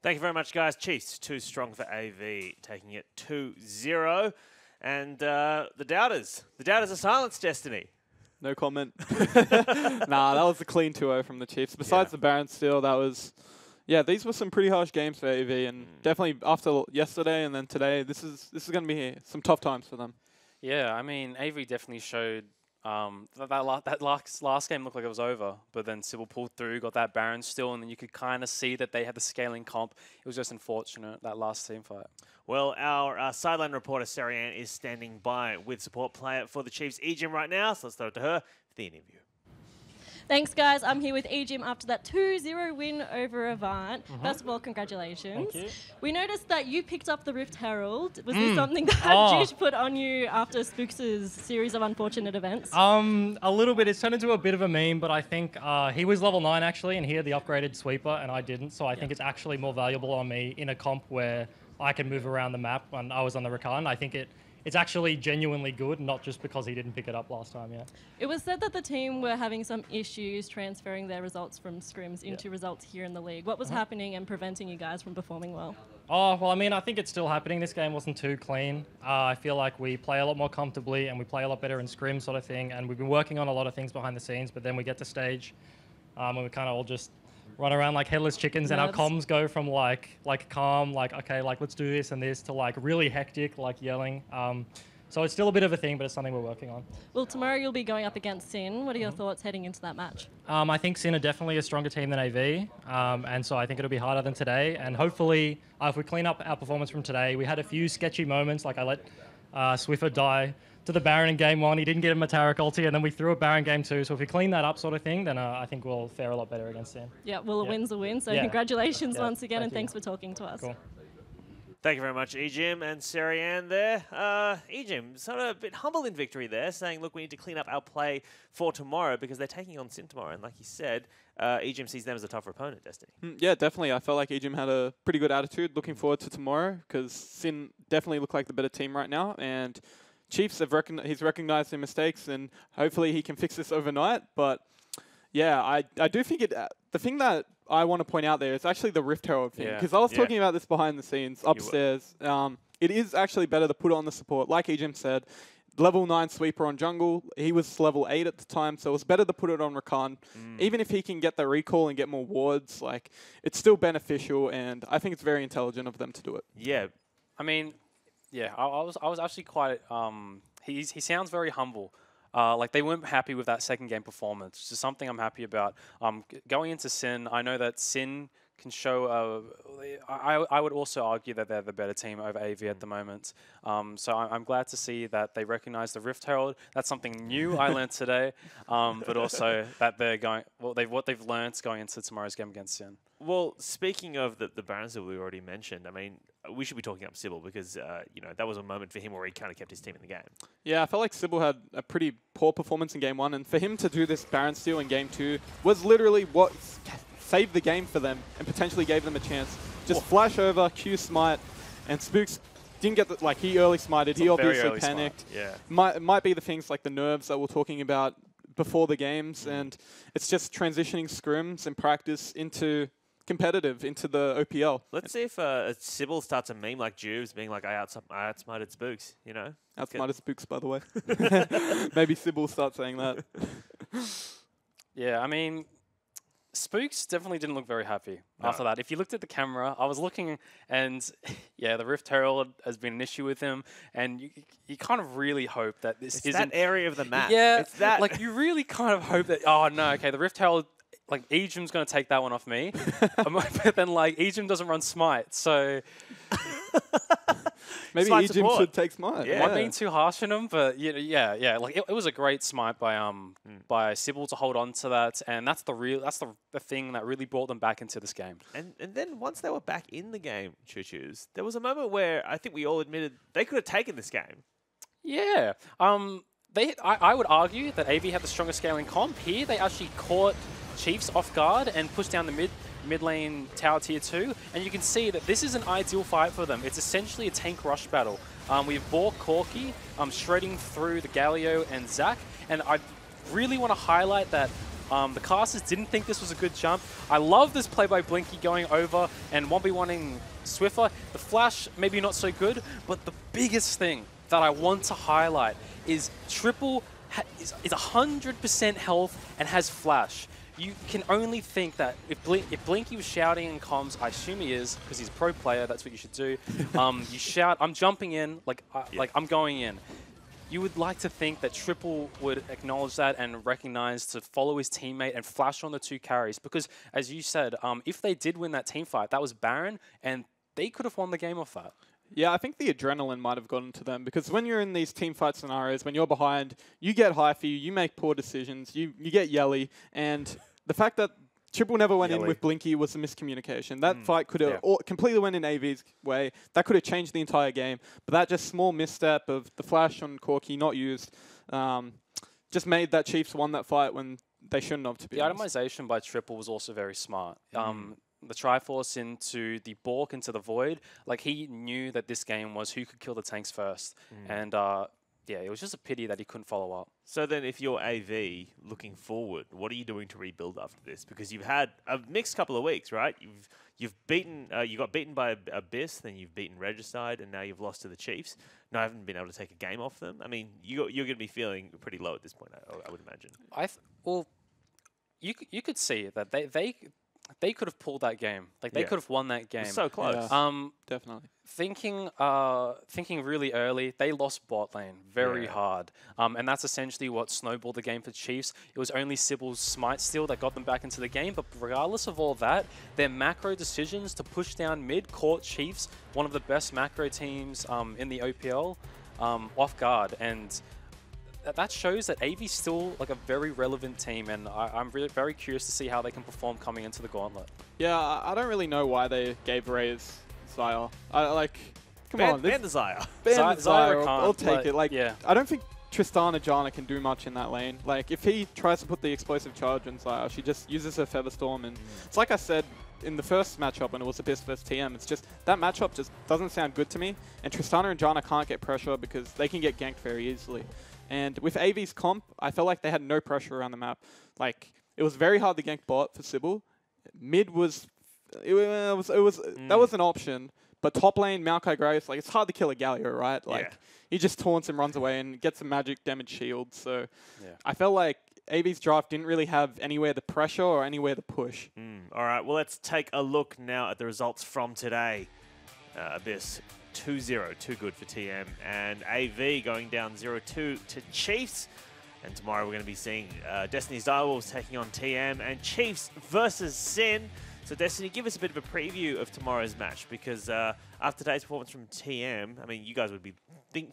G: Thank you very much, guys. Chiefs, too strong for AV, taking it 2-0. And the doubters are silenced, Destiny.
H: No comment. Nah, that was a clean 2-0 from the Chiefs. Besides the Baron steal, that was... Yeah, these were some pretty harsh games for AV, and definitely after yesterday and then today, this is going to be some tough times for them.
I: Yeah, I mean, AV definitely showed that last game looked like it was over, but then Sybil pulled through, got that Baron still, and then you could kind of see that they had the scaling comp. It was just unfortunate, that last team fight.
G: Well, our sideline reporter, Sarianne, is standing by with support player for the Chiefs, Ejim, right now, so let's throw it to her for the interview.
E: Thanks, guys. I'm here with Ejim after that 2-0 win over Avant. First of all, congratulations.
J: Thank you.
E: We noticed that you picked up the Rift Herald. Was this something that Jish put on you after Spooks' series of unfortunate events?
J: A little bit. It's turned into a bit of a meme, but I think he was level 9 actually, and he had the upgraded sweeper, and I didn't. So I think it's actually more valuable on me in a comp where I can move around the map when I was on the Rakan. I think it's actually genuinely good, not just because he didn't pick it up last time,
E: It was said that the team were having some issues transferring their results from scrims into results here in the league. What was happening and preventing you guys from performing well?
J: Oh, well, I mean, I think it's still happening. This game wasn't too clean. I feel like we play a lot more comfortably and we play a lot better in scrim sort of thing, and we've been working on a lot of things behind the scenes, but then we get to stage and we kind of all just run around like headless chickens, and our comms go from like calm, like, okay, like let's do this and this, to like really hectic, like yelling. So it's still a bit of a thing, but it's something we're working on.
E: Well, tomorrow you'll be going up against Sin. What are your thoughts heading into that match?
J: I think Sin are definitely a stronger team than AV, and so I think it'll be harder than today. And hopefully, if we clean up our performance from today, we had a few sketchy moments, like I let Swiffer die to the Baron in game 1. He didn't get him a Taric ulti, and then we threw a Baron game 2. So if we clean that up sort of thing, then I think we'll fare a lot better against Sin.
E: Yeah, well, a win's a win. So congratulations once again, and thanks for talking to us.
J: Cool.
G: Thank you very much, Ejim and Sarianne there. Ejim, sort of a bit humble in victory there, saying, look, we need to clean up our play for tomorrow because they're taking on Sin tomorrow. And like you said, Ejim sees them as a tougher opponent, Destiny.
H: Yeah, definitely. I felt like Ejim had a pretty good attitude looking forward to tomorrow because Sin definitely look like the better team right now. And Chiefs, he's recognized their mistakes, and hopefully he can fix this overnight. But yeah, I do think the thing that I want to point out there is actually the Rift Herald thing, because I was talking about this behind the scenes upstairs. It is actually better to put it on the support, like Ejim said. Level 9 sweeper on jungle. He was level 8 at the time, so it was better to put it on Rakan. Even if he can get the recall and get more wards, like it's still beneficial, and I think it's very intelligent of them to do it.
G: Yeah,
I: I mean, yeah, I was actually quite. He sounds very humble. Like they weren't happy with that second game performance, which is something I'm happy about. Going into Sin, I know that Sin can show. I would also argue that they're the better team over AV at the moment. So I'm glad to see that they recognize the Rift Herald. That's something new I learned today. But also that they're going. Well, what they've learned going into tomorrow's game against Sin.
G: Well, speaking of the Barons that we already mentioned, I mean, we should be talking up Sybil because, you know, that was a moment for him where he kind of kept his team in the game.
H: Yeah, I felt like Sybil had a pretty poor performance in Game 1, and for him to do this Baron steal in Game 2 was literally what saved the game for them and potentially gave them a chance. Just flash over, Q smite, and Spooks didn't get the, like, he early smited, he obviously panicked.
G: Yeah.
H: Might be the things like the nerves that we're talking about before the games, and it's just transitioning scrims and practice into competitive, into the OPL.
G: Let's see if Sybil starts a meme like Juves being like, I outsmarted Spooks, you know?
H: Outsmarted Spooks, by the way. Maybe Sybil starts saying that.
I: Yeah, I mean, Spooks definitely didn't look very happy after that. If you looked at the camera, I was looking, and yeah, the Rift Herald has been an issue with him, and you kind of really hope that this isn't
G: that area of the map.
I: Yeah,
G: it's that.
I: Like you really kind of hope that. Oh no, okay, the Rift Herald. Like, Ejim's going to take that one off me. But then, like, Ejim doesn't run Smite, so...
H: Maybe Ejim should take Smite.
I: Yeah. I'm being too harsh on him, but yeah. Like, it was a great Smite by Sybil to hold on to that, and that's the thing that really brought them back into this game.
G: And then once they were back in the game, Choo-Choos, there was a moment where I think we all admitted they could have taken this game.
I: Yeah. I would argue that AV had the strongest scaling comp. Here, they actually caught Chiefs off guard and pushed down the mid lane tower tier 2, and you can see that this is an ideal fight for them. It's essentially a tank rush battle. We have Bork, Corki shredding through the Galio and Zac, and I really want to highlight that the casters didn't think this was a good jump. I love this play by Blinky going over and 1v1ing Swiffer. The flash, maybe not so good, but the biggest thing that I want to highlight is Triple is 100% health and has flash. You can only think that if Blinky was shouting in comms, I assume he is, because he's a pro player, that's what you should do. You shout, I'm jumping in, like I'm going in. You would like to think that Triple would acknowledge that and recognize to follow his teammate and flash on the 2 carries, because as you said, if they did win that team fight, that was Baron, and they could have won the game off that.
H: Yeah, I think the adrenaline might have gotten to them, because when you're in these team fight scenarios, when you're behind, you get high for you make poor decisions, you get yelly, and the fact that Triple never went in with Blinky was a miscommunication. That fight could have completely went in AV's way. That could have changed the entire game, but that just small misstep of the flash on Corki not used just made that Chiefs won that fight when they shouldn't have, to be honest.
I: The itemization by Triple was also very smart. The Triforce into the Bork into the Void, like he knew that this game was who could kill the tanks first. And yeah, it was just a pity that he couldn't follow up.
G: So then if you're AV looking forward, what are you doing to rebuild after this? Because you've had a mixed couple of weeks, right? You've beaten, you got beaten by Abyss, then you've beaten Regicide, and now you've lost to the Chiefs. No, I haven't been able to take a game off them. I mean, you're going to be feeling pretty low at this point, I would imagine.
I: Well, you could see that they could have pulled that game. Like they could have won that game.
G: It was so close.
H: Yeah. Definitely.
I: Thinking really early, they lost bot lane very hard. And that's essentially what snowballed the game for Chiefs. It was only Sybil's Smite steal that got them back into the game. But regardless of all that, their macro decisions to push down mid caught Chiefs, one of the best macro teams in the OPL, off guard. And that shows that AV's still like a very relevant team, and I'm really very curious to see how they can perform coming into the gauntlet.
H: Yeah, I don't really know why they gave Raze Xayah. Come on.
G: Ban the Xayah.
H: Ban the Xayah, I'll take it. Like,
I: yeah.
H: I don't think Tristana Janna can do much in that lane. Like, if he tries to put the explosive charge on Xayah, she just uses her Featherstorm, and it's like I said in the first matchup when it was Abyss vs TM, it's just, that matchup just doesn't sound good to me, and Tristana and Janna can't get pressure because they can get ganked very easily. And with AV's comp, I felt like they had no pressure around the map. Like, it was very hard to gank bot for Sybil. Mid was, that was an option. But top lane, Maokai Graves, like, it's hard to kill a Galio, right? Like, he just taunts and runs away and gets a magic damage shield. So I felt like AV's draft didn't really have anywhere to pressure or anywhere to push.
G: All right, well, let's take a look now at the results from today. Abyss 2-0, too good for TM, and AV going down 0-2 to Chiefs. And tomorrow we're going to be seeing Destiny's Direwolves taking on TM, and Chiefs versus Sin. So Destiny, give us a bit of a preview of tomorrow's match, because after today's performance from TM, I mean, you guys would be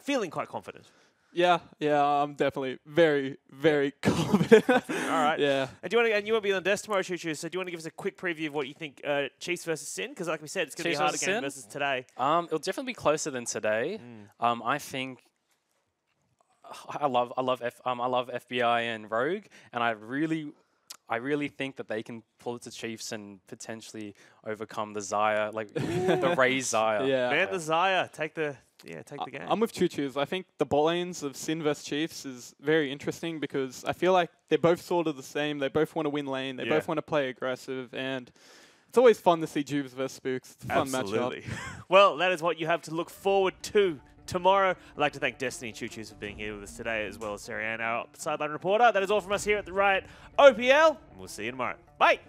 G: feeling quite confident.
H: Yeah, I'm definitely very, very confident.
G: All right.
H: Yeah.
G: And you won't be on desk tomorrow, Choo Choo, so do you want to give us a quick preview of what you think Chiefs versus Sin? Because like we said, it's going to be a harder game versus today.
I: It'll definitely be closer than today. I think I love FBI and Rogue, and I really think that they can pull it to Chiefs and potentially overcome the Xayah, like the Raze Xayah.
H: Yeah.
G: Man, the Xayah, take the game.
H: I'm with Choo Choo's. I think the bot lanes of Sin vs Chiefs is very interesting because I feel like they're both sort of the same. They both want to win lane. They both want to play aggressive, and it's always fun to see Jubes versus Spooks. It's a fun matchup.
G: Well, that is what you have to look forward to tomorrow. I'd like to thank Destiny Choo Choos for being here with us today, as well as Sarah, our sideline reporter. That is all from us here at the Riot OPL. We'll see you tomorrow. Bye.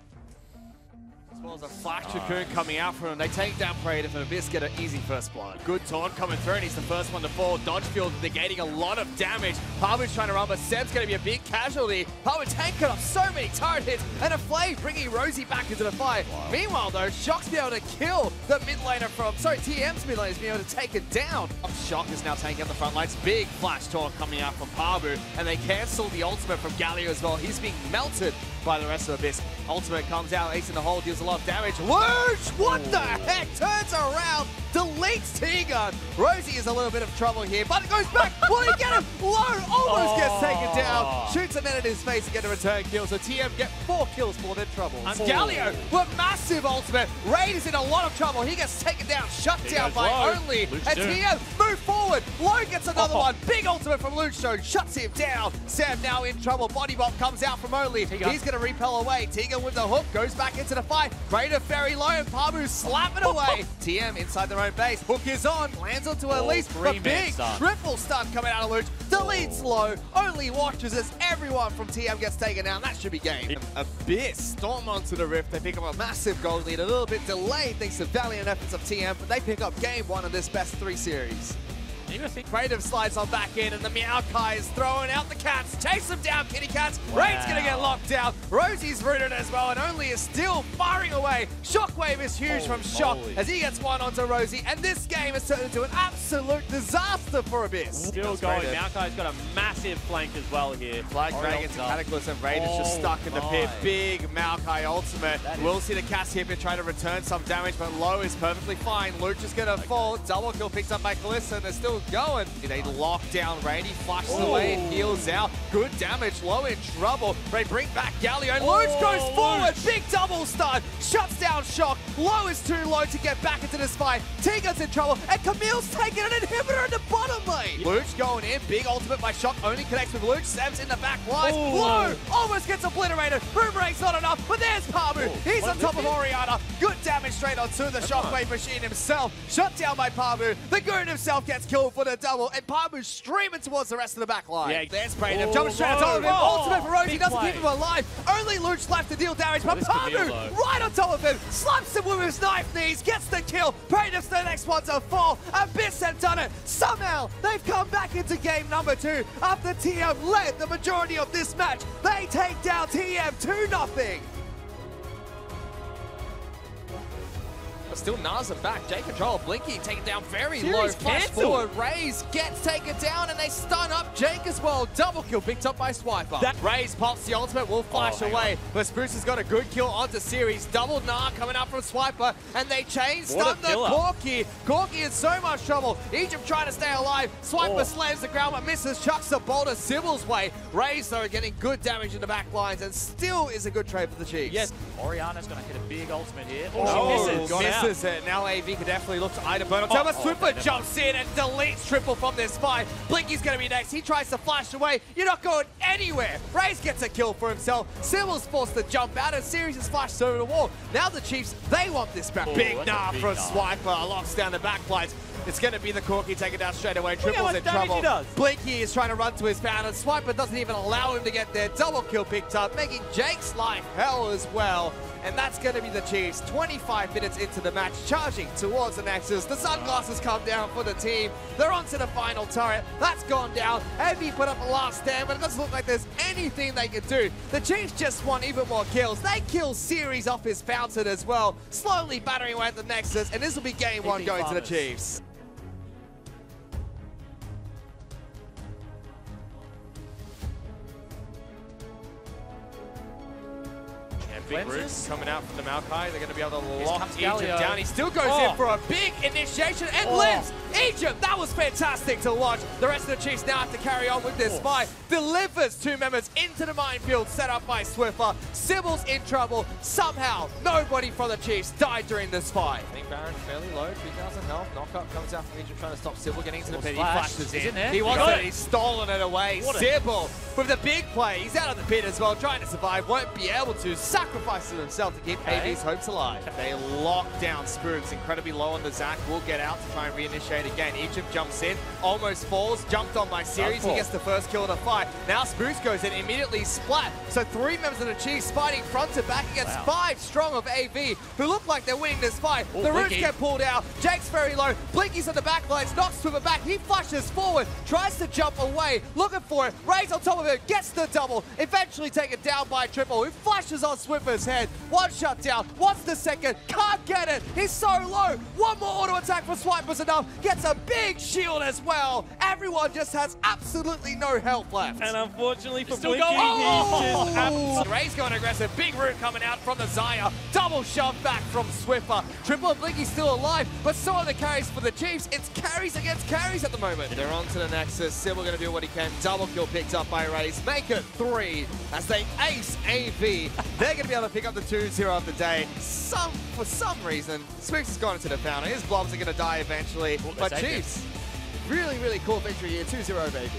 A: As well as a Flash Cocoon coming out from him. They take down Praetor, and Abyss get an easy first blood. Good taunt coming through, and he's the first one to fall. Dodge field negating a lot of damage. Pabu's trying to run, but Seb's going to be a big casualty. Pabu tanking off so many turret hits, and a flame bringing Rosie back into the fight. Wow. Meanwhile, though, Shock's be able to kill the mid laner from, TM's mid laner is being able to take it down. Shock is now taking out the front lines. Big flash taunt coming out from Pabu, and they cancel the ultimate from Galio as well. He's being melted by the rest of Abyss. Ultimate comes out, ace in the hole, deals a lot of damage. Luge! What the heck? Turns around, deletes T-Gun. Rosie is a little bit of trouble here, but it goes back. Will he get him? Low almost gets taken down. Shoots a net in his face to get a return kill, so TM get 4 kills for their trouble. And Galio with massive ultimate. Raid is in a lot of trouble. He gets taken down, shut down by Only. And TM move forward. Low gets another one. Big ultimate from Luge Show, shuts him down. Sam now in trouble. Body Bomb comes out from Only. He's going to repel away. Tegan with the hook goes back into the fight. Praetor very low, and Pabu slap it away. TM inside their own base. Hook is on, lands onto Elise. But big triple stun coming out of Luge. Deletes low, Only watches as everyone from TM gets taken down. That should be game. Abyss storm onto the Rift. They pick up a massive gold lead, a little bit delayed thanks to valiant efforts of TM, but they pick up game 1 of this best 3 series. Praetor slides on back in, and the Meowkai is throwing out the cats. Chase them down, kitty cats. Wow. Raid's going to get locked down. Rosie's rooted as well, and Only is still firing away. Shockwave is huge from Shock as he gets one onto Rosie, and this game has turned into an absolute disaster for Abyss.
C: Still going. Meowkai's got a massive flank as well here.
A: Flag Dragons and Cataclysm. Raiders just stuck in the pit. Big Maokai ultimate. We'll see the cast here trying to return some damage, but Low is perfectly fine. Luch is going to fall. Double kill picked up by Calista, and they're still going. They lock down Raid. He flashes away and heals out. Good damage. Low in trouble. They bring back Galio, and Luch goes forward. Big double stun. Shuts down Shock. Low is too low to get back into this fight. Tegan's in trouble, and Camille's taking an inhibitor in the bottom lane. Luch going in. Big ultimate by Shock. Only connects with Luch. Sam's in the back line. Low almost gets obliterated. Boomerang's not enough, but there's Pabu. He's on top of Oriana. Good damage straight onto the Shockwave machine himself. Shut down by Pabu. The Goon himself gets killed for the double, and Pabu's streaming towards the rest of the back line. Yeah, there's Praetor. Jumping straight on top of him. Ultimate for Rosie doesn't keep him alive. Only Luch left to deal damage, but Pabu right on top of him. Slaps him with his knife knees. Gets the kill. Praetor's the next one to fall. Abyss have done it. Somehow, they've come back into game number 2 after TM led the majority of this match. They take down TM 2-0. Still Naza back. J Control, Blinky taken down very low. Flash forward. Raze gets taken down, and they stun up Jake as well. Double kill picked up by Swiper. Raze pops the ultimate, will flash away. But Spruce has got a good kill onto Series. Double Gnar coming up from Swiper, and they chain stun the Corki. Corki in so much trouble. Egypt trying to stay alive. Swiper slams the ground, but misses. Chucks the boulder Sybil's way. Raze, though, getting good damage in the back lines, and still is a good trade for the Chiefs.
C: Yes,
D: Oriana's going to hit a big ultimate here.
A: She misses. It. Now AV can definitely look to either burn on top, but Swiffer jumps in and deletes triple from this fight. Blinky's going to be next. He tries to flash away. You're not going anywhere. Raze gets a kill for himself. Sybil's forced to jump out, and Series is flashed over the wall. Now the Chiefs, they want this back. Big Gnar from Swiper, locks down the back lines. It's going to be the Corki taken down straight away. Triple's in trouble. Blinky is trying to run to his found, and Swiper doesn't even allow him to get there. Double kill picked up, making Jake's life hell as well. and that's going to be the Chiefs. 25 minutes into the match, charging towards the Nexus. The sunglasses come down for the team. They're onto the final turret. That's gone down. Heavy put up a last stand, but it doesn't look like there's anything they can do. The Chiefs just want even more kills. They kill Series off his fountain as well, slowly battering away at the Nexus, and this will be game one going to the Chiefs. Big root coming out from the Maokai. They're going to be able to lock Egypt down. He still goes in for a big initiation and lives. Egypt, that was fantastic to watch. The rest of the Chiefs now have to carry on with this fight. Delivers two members into the minefield set up by Swiffer. Sybil's in trouble. Somehow, nobody from the Chiefs died during this fight. I think Baron fairly low, 3,000 health. Knockup comes out from Egypt trying to stop Sybil getting into the pit. He flashes in. He wants it. He's stolen it away. Sybil with the big play. He's out of the pit as well, trying to survive. Won't be able to. Sacrifices himself to keep AV's hopes alive. They lock down Spooks, incredibly low on the Zac. Will get out to try and reinitiate again. Egypt jumps in, almost falls, jumped on by Series. He gets the first kill of the fight. Now Spooks goes in, immediately splat. So 3 members of the Chiefs fighting front to back against 5 strong of AV, who look like they're winning this fight. The roots get pulled out. Jake's very low. Blinky's on the back lines, knocks Swimmer back. He flushes forward, tries to jump away, looking for it. Ray's on top of it, gets the double, eventually taken down by Triple, who flashes on Swimmer's head. One shot down, wants the second, can't get it. He's so low. One more auto attack for Swiper's enough. Gets a big shield as well. Everyone just has absolutely no health left.
B: And unfortunately for
C: still
B: Blinky,
C: going.
B: he's just
A: Ray's going aggressive. Big root coming out from the Zaya. Double shove back from Swiffer. Triple and Blinky's still alive, but so are the carries for the Chiefs. It's carries against carries at the moment. They're on to the Nexus. Sybil going to do what he can. Double kill picked up by Rays. Make it 3 as they ace AV. They're going to be able to pick up the 2-0 of the day. For some reason, Spooks has gone into the fountain. His blobs are going to die eventually. But Chiefs, really, really cool victory here. 2-0 baby.